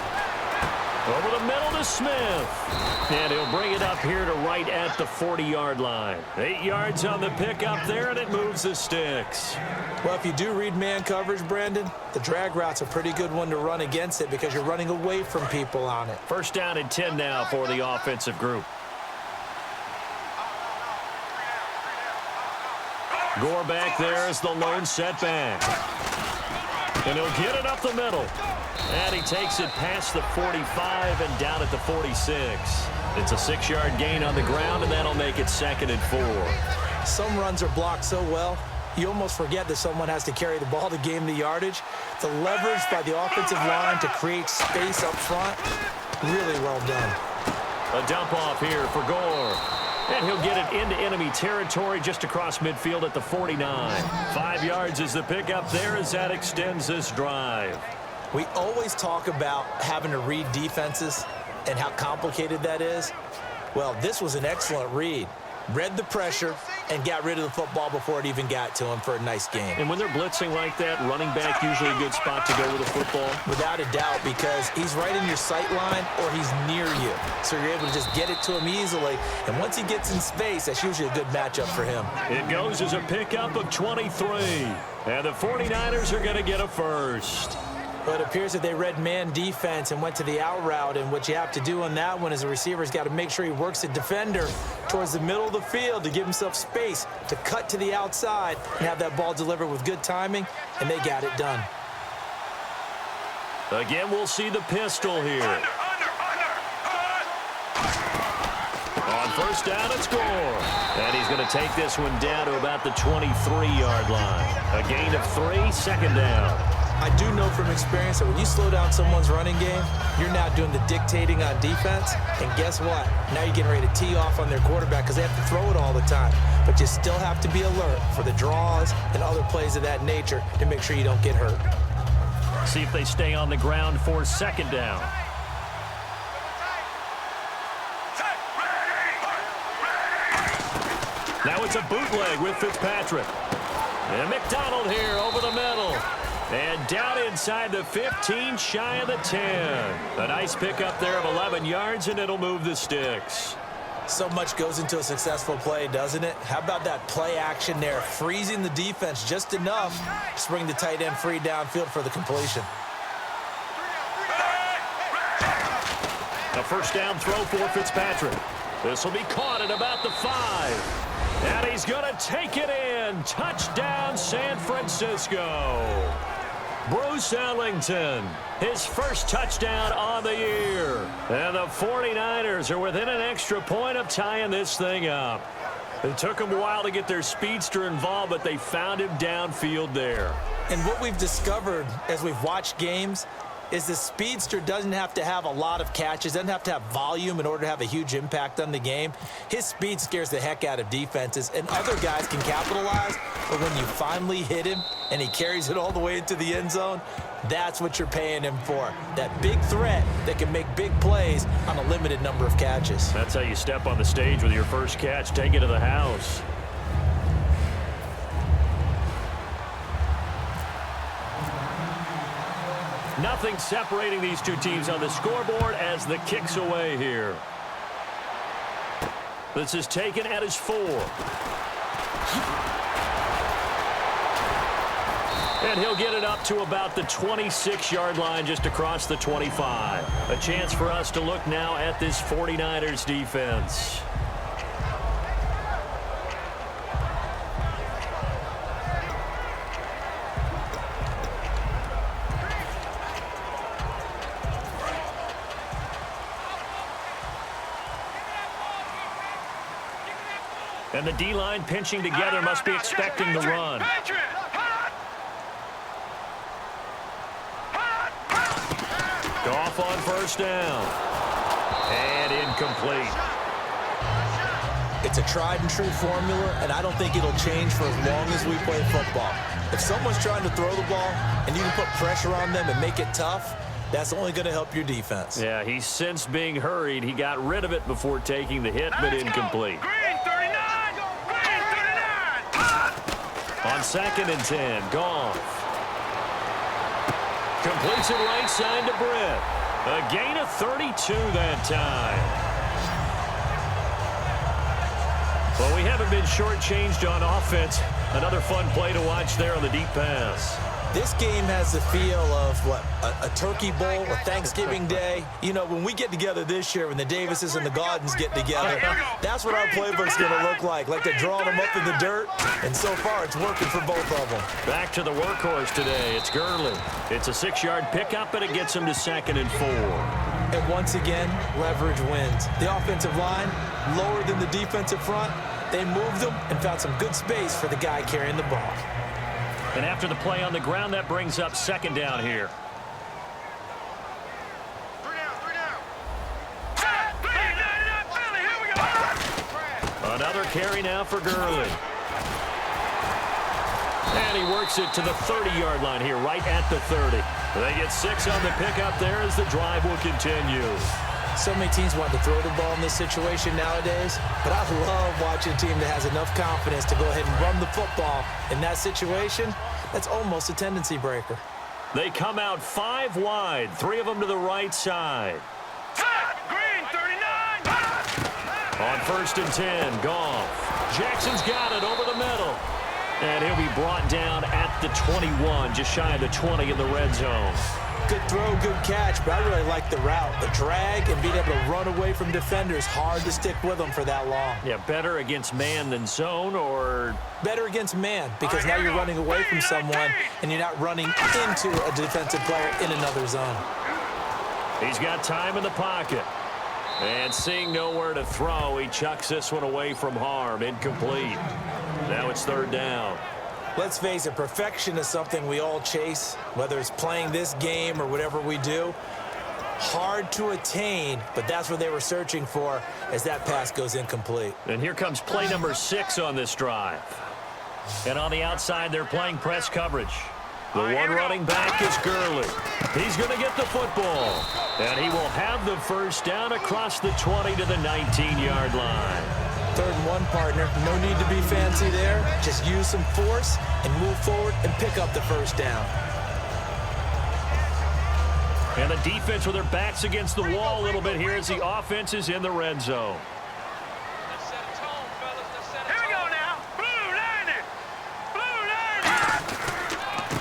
Over the middle to Smith. And he'll bring it up here to right at the 40-yard line. 8 yards on the pickup there, and it moves the sticks. Well, if you do read man coverage, Brandon, the drag route's a pretty good one to run against it because you're running away from people on it. 1st down and 10 now for the offensive group. Gore back there is the lone setback. And he'll get it up the middle. And he takes it past the 45 and down at the 46. It's a 6-yard gain on the ground, and that'll make it 2nd and 4. Some runs are blocked so well, you almost forget that someone has to carry the ball to gain the yardage. The leverage by the offensive line to create space up front, really well done. A dump off here for Gore. And he'll get it into enemy territory just across midfield at the 49. 5 yards is the pickup there as that extends this drive. We always talk about having to read defenses. and how complicated that is? Well, this was an excellent read. Read the pressure and got rid of the football before it even got to him for a nice gain. And when they're blitzing like that, running back usually a good spot to go with the football? Without a doubt, because he's right in your sight line or he's near you. So you're able to just get it to him easily. And once he gets in space, that's usually a good matchup for him. It goes as a pickup of 23. And the 49ers are going to get a first. But it appears that they read man defense and went to the out route, and what you have to do on that one is the receiver's got to make sure he works the defender towards the middle of the field to give himself space to cut to the outside and have that ball delivered with good timing, and they got it done. Again, we'll see the pistol here. On first down and score. And he's going to take this one down to about the 23-yard line. A gain of 3, second down. I do know from experience that when you slow down someone's running game, you're now doing the dictating on defense. And guess what? Now you're getting ready to tee off on their quarterback because they have to throw it all the time. But you still have to be alert for the draws and other plays of that nature to make sure you don't get hurt. See if they stay on the ground for second down. Now it's a bootleg with Fitzpatrick. And McDonald here over the middle. And down inside the 15, shy of the 10. A nice pickup there of 11 yards, and it'll move the sticks. So much goes into a successful play, doesn't it? How about that play action there, freezing the defense just enough to bring the tight end free downfield for the completion. A first down throw for Fitzpatrick. This will be caught at about the 5. And he's going to take it in. Touchdown, San Francisco. Bruce Ellington, his first touchdown on the year. And the 49ers are within an extra point of tying this thing up. It took them a while to get their speedster involved, but they found him downfield there. And what we've discovered as we've watched games is the speedster doesn't have to have a lot of catches, doesn't have to have volume in order to have a huge impact on the game. His speed scares the heck out of defenses, and other guys can capitalize, but when you finally hit him and he carries it all the way into the end zone, that's what you're paying him for. That big threat that can make big plays on a limited number of catches. That's how you step on the stage with your first catch, take it to the house. Nothing separating these two teams on the scoreboard as the kick's away here. This is taken at his 4. And he'll get it up to about the 26-yard line just across the 25. A chance for us to look now at this 49ers defense. And the D-line pinching together must be expecting the run. Goff on first down. And incomplete. It's a tried and true formula, and I don't think it'll change for as long as we play football. If someone's trying to throw the ball and you can put pressure on them and make it tough, that's only going to help your defense. Yeah, he's since being hurried. He got rid of it before taking the hit, but incomplete. On 2nd and 10, Goff. Completes it right side to Britt. A gain of 32 that time. Well, we haven't been shortchanged on offense. Another fun play to watch there on the deep pass. This game has the feel of, what, a turkey bowl, a Thanksgiving day. You know, when we get together this year, when the Davises and the Gaudens get together, that's what our playbook's going to look like they're drawing them up in the dirt, and so far it's working for both of them. Back to the workhorse today. It's Gurley. It's a 6-yard pickup, and it gets him to 2nd and 4. And once again, leverage wins. The offensive line, lower than the defensive front, they moved them and found some good space for the guy carrying the ball. And after the play on the ground, that brings up 2nd down here. Another carry now for Gurley. And he works it to the 30-yard line here, right at the 30. They get 6 on the pickup there as the drive will continue. So many teams want to throw the ball in this situation nowadays, but I love watching a team that has enough confidence to go ahead and run the football. In that situation, that's almost a tendency breaker. They come out 5 wide, 3 of them to the right side. Green, 39. On 1st and 10, Goff. Jackson's got it over the middle. And he'll be brought down at the 21, just shy of the 20 in the red zone. Good throw, good catch, but I really like the route. The drag and being able to run away from defenders, hard to stick with them for that long. Yeah, better against man than zone, or? Better against man, because now you're running away from someone and you're not running into a defensive player in another zone. He's got time in the pocket. And seeing nowhere to throw, he chucks this one away from harm. Incomplete. Now it's 3rd down. Let's face it, perfection is something we all chase, whether it's playing this game or whatever we do. Hard to attain, but that's what they were searching for as that pass goes incomplete. And here comes play number 6 on this drive. And on the outside, they're playing press coverage. The one running back is Gurley. He's going to get the football. And he will have the 1st down across the 20 to the 19-yard line. 3rd and 1, partner. No need to be fancy there. Just use some force and move forward and pick up the 1st down. And the defense with their backs against the wall a little bit here as the offense is in the red zone. Here we go now. Blue line.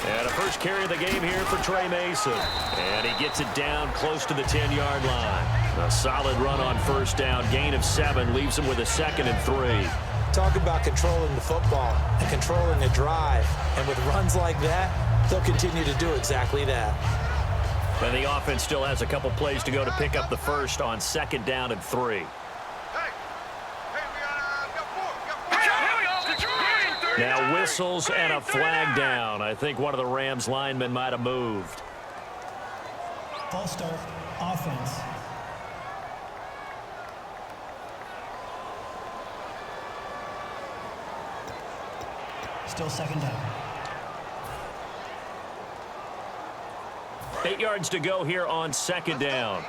And a first carry of the game here for Trey Mason. And he gets it down close to the 10-yard line. A solid run on 1st down. Gain of 7 leaves him with a 2nd and 3. Talk about controlling the football and controlling a drive. And with runs like that, they'll continue to do exactly that. And the offense still has a couple plays to go to pick up the 1st on 2nd down and 3. Now whistles and a flag down. I think one of the Rams linemen might have moved. False start, offense. Still 2nd down. 8 yards to go here on 2nd down.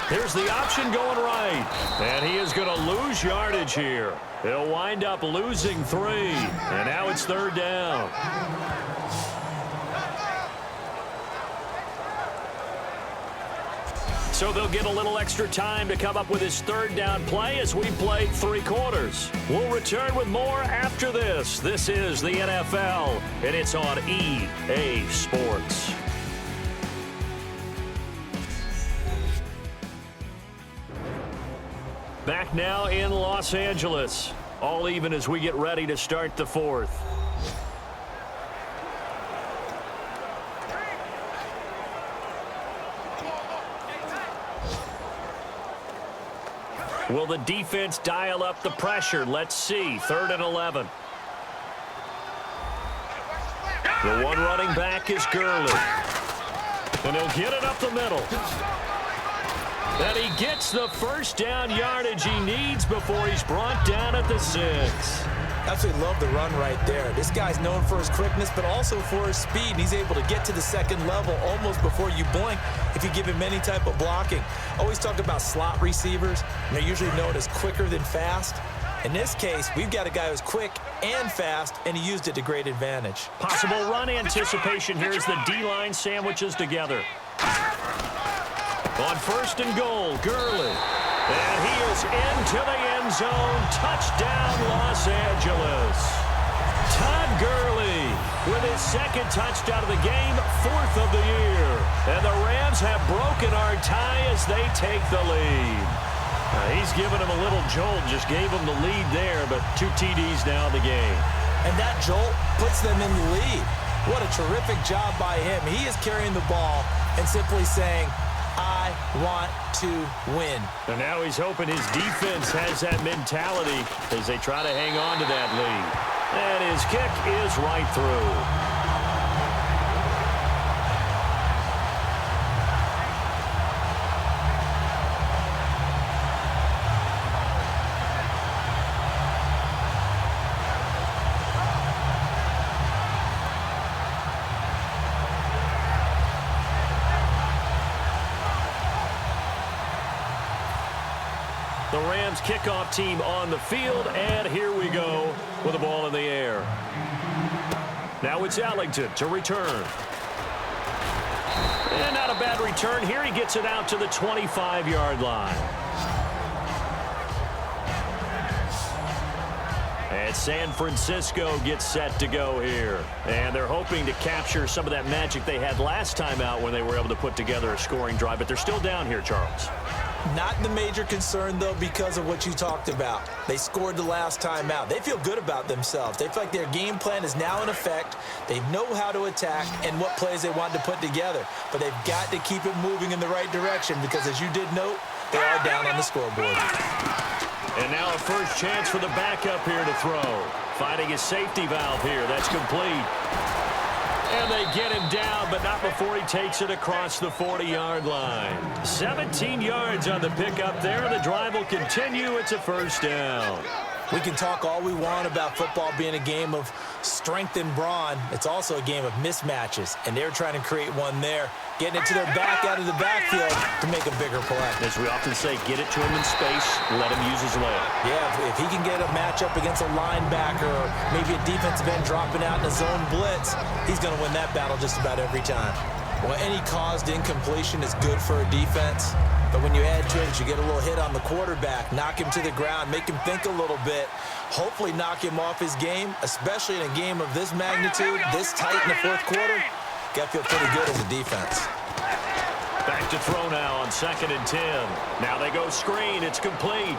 Here's the option going right. And he is going to lose yardage here. He'll wind up losing 3. And now it's 3rd down. So they'll get a little extra time to come up with his 3rd down play as we play 3 quarters. We'll return with more after this. This is the NFL, and it's on EA Sports. Back now in Los Angeles. All even as we get ready to start the 4th. Will the defense dial up the pressure? Let's see. 3rd and 11. The one running back is Gurley. And he'll get it up the middle. And he gets the 1st down yardage he needs before he's brought down at the 6. Absolutely love the run right there. This guy's known for his quickness, but also for his speed. And he's able to get to the 2nd level almost before you blink if you give him any type of blocking. Always talk about slot receivers, and they're usually known as quicker than fast. In this case, we've got a guy who's quick and fast, and he used it to great advantage. Possible run anticipation here as the D-line sandwiches together. On 1st and goal, Gurley. And he is into the end zone. Touchdown, Los Angeles. Todd Gurley with his 2nd touchdown of the game, 4th of the year. And the Rams have broken our tie as they take the lead. He's given him a little jolt, just gave him the lead there, but 2 TDs now in the game. And that jolt puts them in the lead. What a terrific job by him. He is carrying the ball and simply saying, I want to win. And now he's hoping his defense has that mentality as they try to hang on to that lead. And his kick is right through. The Rams kickoff team on the field, and here we go with the ball in the air. Now it's Ellington to return. And not a bad return here. He gets it out to the 25-yard line. And San Francisco gets set to go here. And they're hoping to capture some of that magic they had last time out when they were able to put together a scoring drive. But they're still down here, Charles. Not the major concern, though, because of what you talked about. They scored the last time out. They feel good about themselves. They feel like their game plan is now in effect. They know how to attack and what plays they want to put together. But they've got to keep it moving in the right direction because, as you did note, they are down on the scoreboard. And now a first chance for the backup here to throw. Finding his safety valve here. That's complete. And they get him down, but not before he takes it across the 40-yard line. 17 yards on the pickup there. The drive will continue. It's a first down. We can talk all we want about football being a game of strength and brawn. It's also a game of mismatches, and they're trying to create one there, getting it to their back out of the backfield to make a bigger play. As we often say, get it to him in space, let him use his leg. Yeah, if he can get a matchup against a linebacker or maybe a defensive end dropping out in a zone blitz, he's going to win that battle just about every time. Well, any caused incompletion is good for a defense, but when you add to it, you get a little hit on the quarterback, knock him to the ground, make him think a little bit, hopefully knock him off his game, especially in a game of this magnitude, this tight in the fourth quarter. Got to feel pretty good as a defense. Back to throw now on 2nd and 10. Now they go screen. It's complete.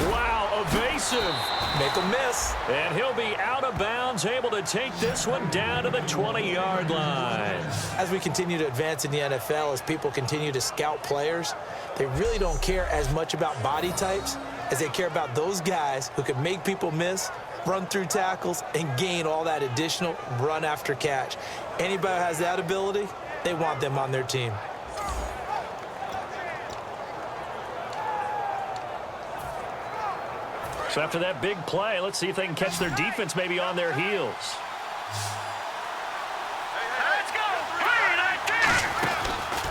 Wow, evasive. Make him miss. And he'll be out of bounds, able to take this one down to the 20-yard line. As we continue to advance in the NFL, as people continue to scout players, they really don't care as much about body types as they care about those guys who can make people miss, run through tackles, and gain all that additional run after catch. Anybody who has that ability, they want them on their team. So after that big play, let's see if they can catch their defense maybe on their heels. Let's go!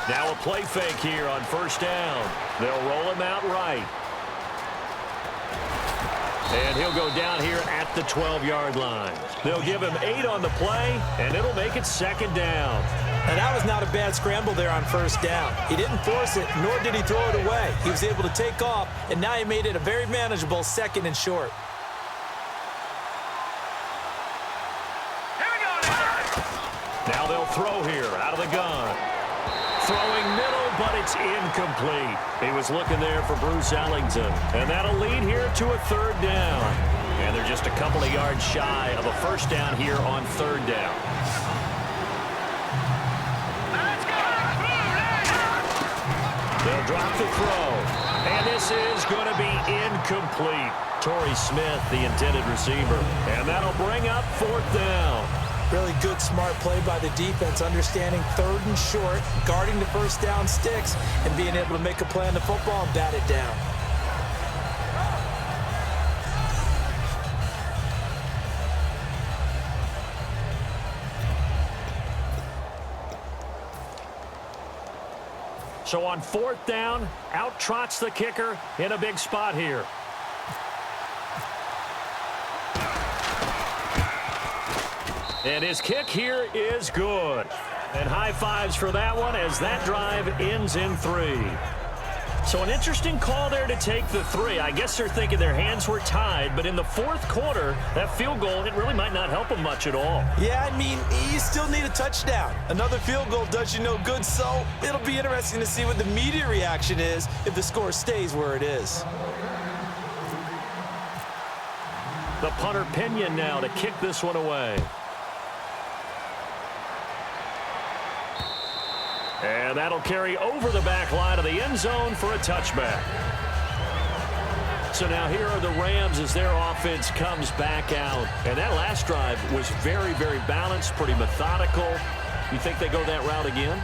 Now a play fake here on first down. They'll roll him out right. And he'll go down here at the 12-yard line. They'll give him 8 on the play, and it'll make it 2nd down. And that was not a bad scramble there on first down. He didn't force it, nor did he throw it away. He was able to take off, and now he made it a very manageable 2nd and short. Here we go. Now they'll throw here out of the gun. Throwing middle, but it's incomplete. He was looking there for Bruce Ellington. And that'll lead here to a 3rd down. And they're just a couple of yards shy of a first down here on 3rd down. They'll drop the throw. And this is going to be incomplete. Torrey Smith, the intended receiver. And that'll bring up 4th down. Really good, smart play by the defense, understanding 3rd and short, guarding the first down sticks, and being able to make a play on the football and bat it down. So on 4th down, out trots the kicker in a big spot here. And his kick here is good. And high fives for that one as that drive ends in 3. So an interesting call there to take the 3. I guess they're thinking their hands were tied, but in the 4th quarter, that field goal, it really might not help them much at all. Yeah, I mean, you still need a touchdown. Another field goal does you no good, so it'll be interesting to see what the media reaction is if the score stays where it is. The punter Pinion now to kick this one away. And that'll carry over the back line of the end zone for a touchback. So now here are the Rams as their offense comes back out. And that last drive was very, very balanced, pretty methodical. You think they go that route again?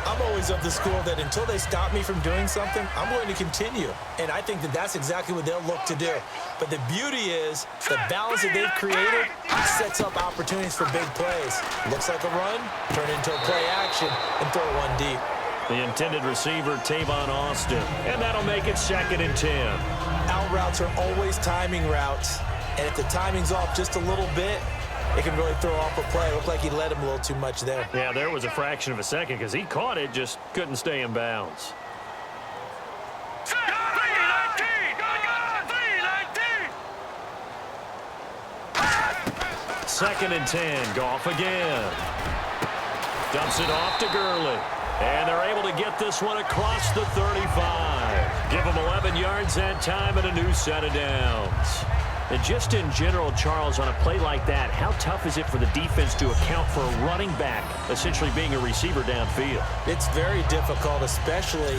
I'm always of the school that until they stop me from doing something, I'm going to continue. And I think that that's exactly what they'll look to do. But the beauty is the balance that they've created sets up opportunities for big plays. Looks like a run, turn into a play action, and throw one deep. The intended receiver, Tavon Austin. And that'll make it 2nd and 10. Out routes are always timing routes. And if the timing's off just a little bit, it can really throw off a play. It looked like he led him a little too much there. Yeah, there was a fraction of a second because he caught it, just couldn't stay in bounds. 2nd and 10. Goff again. Dumps it off to Gurley. And they're able to get this one across the 35. Give them 11 yards that time and a new set of downs. And just in general, Charles, on a play like that, how tough is it for the defense to account for a running back essentially being a receiver downfield? It's very difficult, especially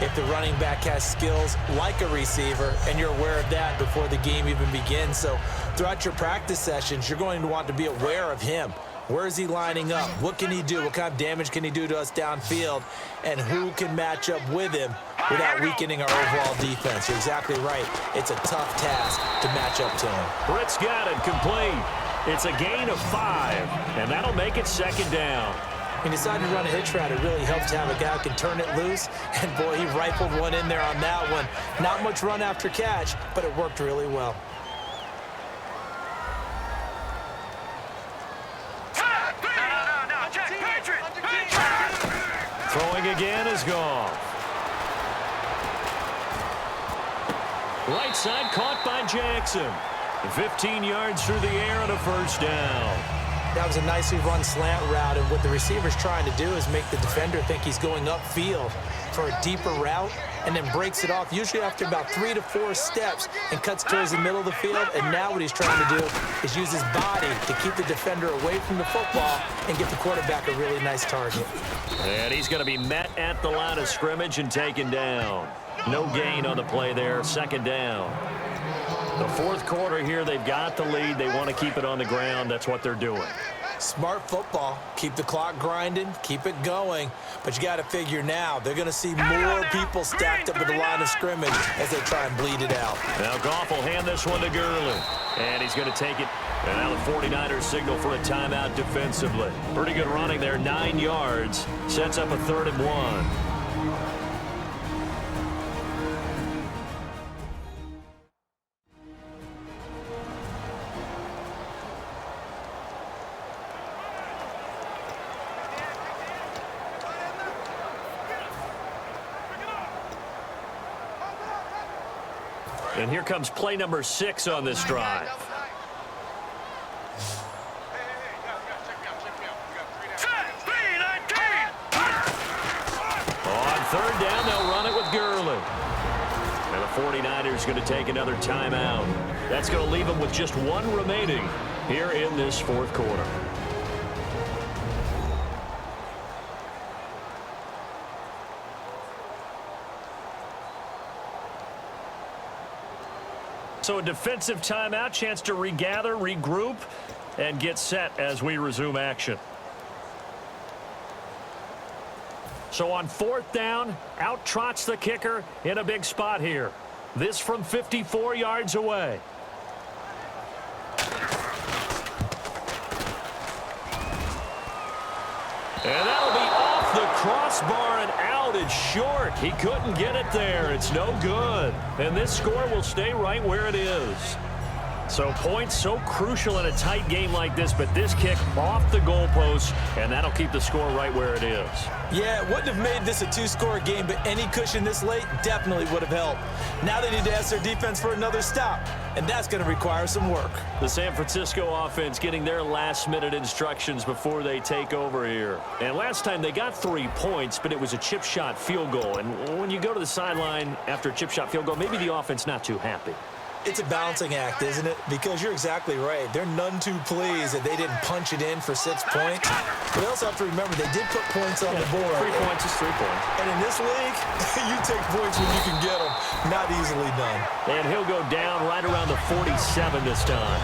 if the running back has skills like a receiver, and you're aware of that before the game even begins. So throughout your practice sessions, you're going to want to be aware of him. Where is he lining up? What can he do? What kind of damage can he do to us downfield? And who can match up with him without weakening our overall defense? You're exactly right. It's a tough task to match up to him. Britt's got it complete. It's a gain of 5, and that'll make it 2nd down. He decided to run a hitch route. It really helps to have a guy who can turn it loose. And, boy, he rifled one in there on that one. Not much run after catch, but it worked really well. Throwing again is Goff. Right side caught by Jackson. 15 yards through the air and a 1st down. That was a nicely run slant route, and what the receiver's trying to do is make the defender think he's going upfield for a deeper route, and then breaks it off, usually after about 3 to 4 steps, and cuts towards the middle of the field. And now what he's trying to do is use his body to keep the defender away from the football and get the quarterback a really nice target. And he's going to be met at the line of scrimmage and taken down. No gain on the play there, 2nd down. The 4th quarter here, they've got the lead. They want to keep it on the ground. That's what they're doing. Smart football. Keep the clock grinding. Keep it going. But you got to figure now, they're going to see more people stacked up at the line of scrimmage as they try and bleed it out. Now Goff will hand this one to Gurley. And he's going to take it. And now the 49ers signal for a timeout defensively. Pretty good running there, 9 yards. Sets up a 3rd and 1. And here comes play number 6 on this drive. On 3rd down, they'll run it with Gurley. And the 49ers going to take another timeout. That's going to leave them with just 1 remaining here in this 4th quarter. So a defensive timeout, chance to regather, regroup, and get set as we resume action. So on 4th down, out trots the kicker in a big spot here. This from 54 yards away. And that'll be off the crossbar and out. It's short. He couldn't get it there. It's no good. And this score will stay right where it is. So points so crucial in a tight game like this, but this kick off the goalpost, and that'll keep the score right where it is. Yeah, it wouldn't have made this a 2-score game, but any cushion this late definitely would have helped. Now they need to ask their defense for another stop, and that's going to require some work. The San Francisco offense getting their last-minute instructions before they take over here. And last time they got 3 points, but it was a chip shot field goal. And when you go to the sideline after a chip shot field goal, maybe the offense not too happy. It's a balancing act, isn't it? Because you're exactly right. They're none too pleased that they didn't punch it in for 6 points. But they also have to remember they did put points on the board. 3 points is 3 points. And in this league, you take points when you can get them. Not easily done. And he'll go down right around the 47 this time.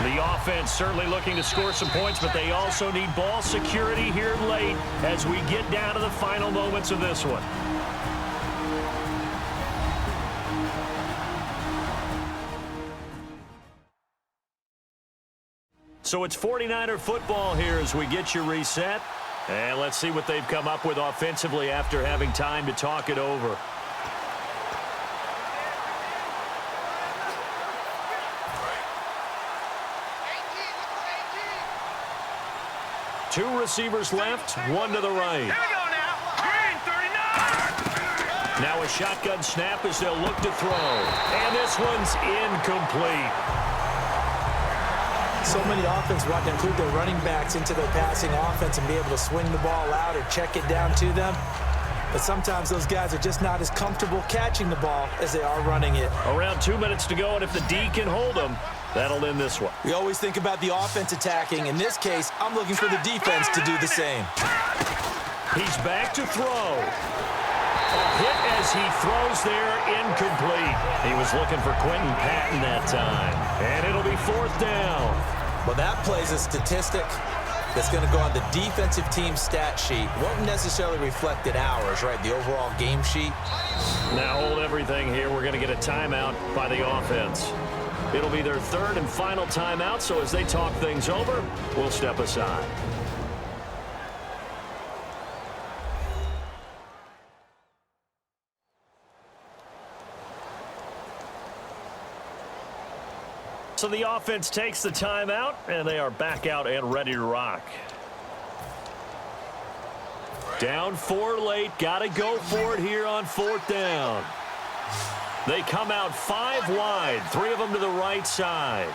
The offense certainly looking to score some points, but they also need ball security here late as we get down to the final moments of this one. So it's 49er football here as we get you reset. And let's see what they've come up with offensively after having time to talk it over. Two receivers left, one to the right. Here we go now. Green 39. Now a shotgun snap as they'll look to throw. And this one's incomplete. So many offenses want to include their running backs into their passing offense and be able to swing the ball out or check it down to them. But sometimes those guys are just not as comfortable catching the ball as they are running it. Around 2 minutes to go, and if the D can hold them, that'll end this one. We always think about the offense attacking. In this case, I'm looking for the defense to do the same. He's back to throw. A hit as he throws there, incomplete. He was looking for Quentin Patton that time. And it'll be 4th down. Well, that plays a statistic that's going to go on the defensive team stat sheet. Won't necessarily reflect in ours, right? The overall game sheet. Now hold everything here. We're going to get a timeout by the offense. It'll be their 3rd and final timeout, so as they talk things over, we'll step aside. So the offense takes the timeout, and they are back out and ready to rock. Down 4 late. Got to go for it here on 4th down. They come out 5 wide, 3 of them to the right side.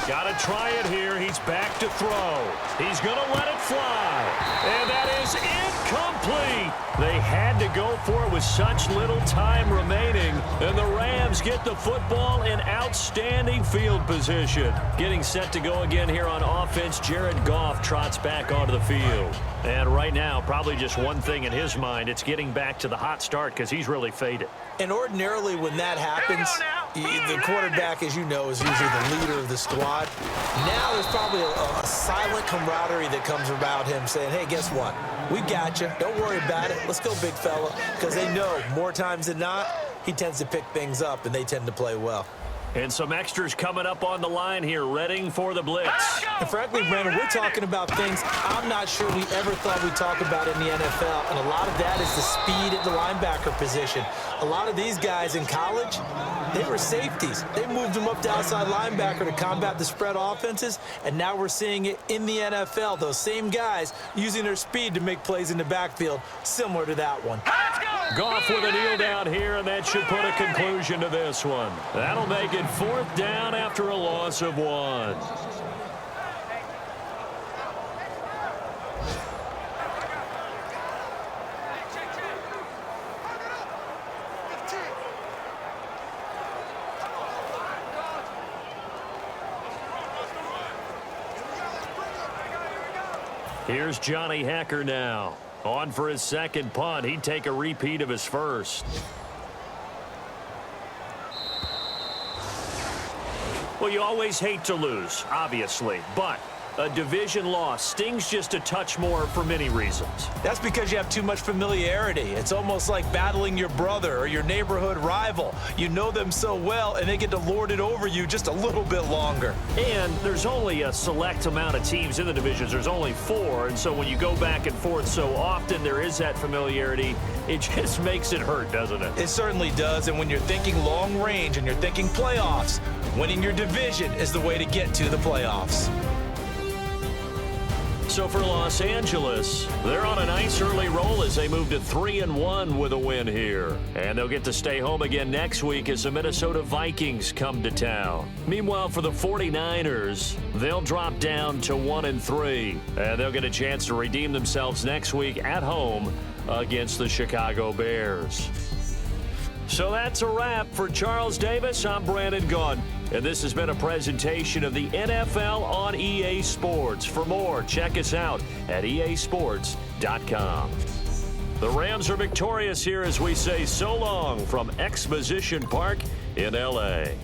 Got to try it here. He's back to throw. He's going to let it fly. And that is incomplete. They had to go for it with such little time remaining. And the Rams get the football in outstanding field position. Getting set to go again here on offense, Jared Goff trots back onto the field. And right now, probably just one thing in his mind. It's getting back to the hot start because he's really faded. And ordinarily when that happens, the quarterback, as you know, is usually the leader of the squad. Now there's probably a silent camaraderie that comes about him saying, hey, guess what? We got you. Don't worry about it. Let's go, big fella. Because they know more times than not, he tends to pick things up, and they tend to play well. And some extras coming up on the line here, readying for the blitz. And frankly, Brandon, we're talking about things I'm not sure we ever thought we'd talk about in the NFL. And a lot of that is the speed at the linebacker position. A lot of these guys in college, they were safeties. They moved them up to outside linebacker to combat the spread offenses. And now we're seeing it in the NFL. Those same guys using their speed to make plays in the backfield, similar to that one. Goff with a kneel down here, and that should put a conclusion to this one. That'll make it 4th down after a loss of 1. Here's Johnny Hacker now. On for his 2nd punt. He'd take a repeat of his 1st. Well, you always hate to lose, obviously, but a division loss stings just a touch more for many reasons. That's because you have too much familiarity. It's almost like battling your brother or your neighborhood rival. You know them so well, and they get to lord it over you just a little bit longer. And there's only a select amount of teams in the divisions. There's only 4, and so when you go back and forth so often, there is that familiarity. It just makes it hurt, doesn't it? It certainly does, and when you're thinking long range and you're thinking playoffs, winning your division is the way to get to the playoffs. So for Los Angeles, they're on a nice early roll as they move to 3-1 with a win here. And they'll get to stay home again next week as the Minnesota Vikings come to town. Meanwhile, for the 49ers, they'll drop down to 1-3. And they'll get a chance to redeem themselves next week at home against the Chicago Bears. So that's a wrap. For Charles Davis, I'm Brandon Gaudin. And this has been a presentation of the NFL on EA Sports. For more, check us out at easports.com. The Rams are victorious here as we say so long from Exposition Park in L.A.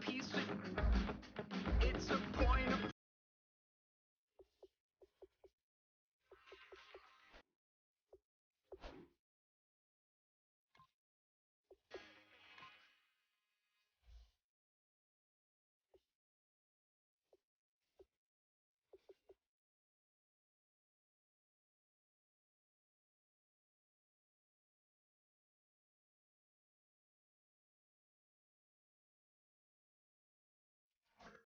piece of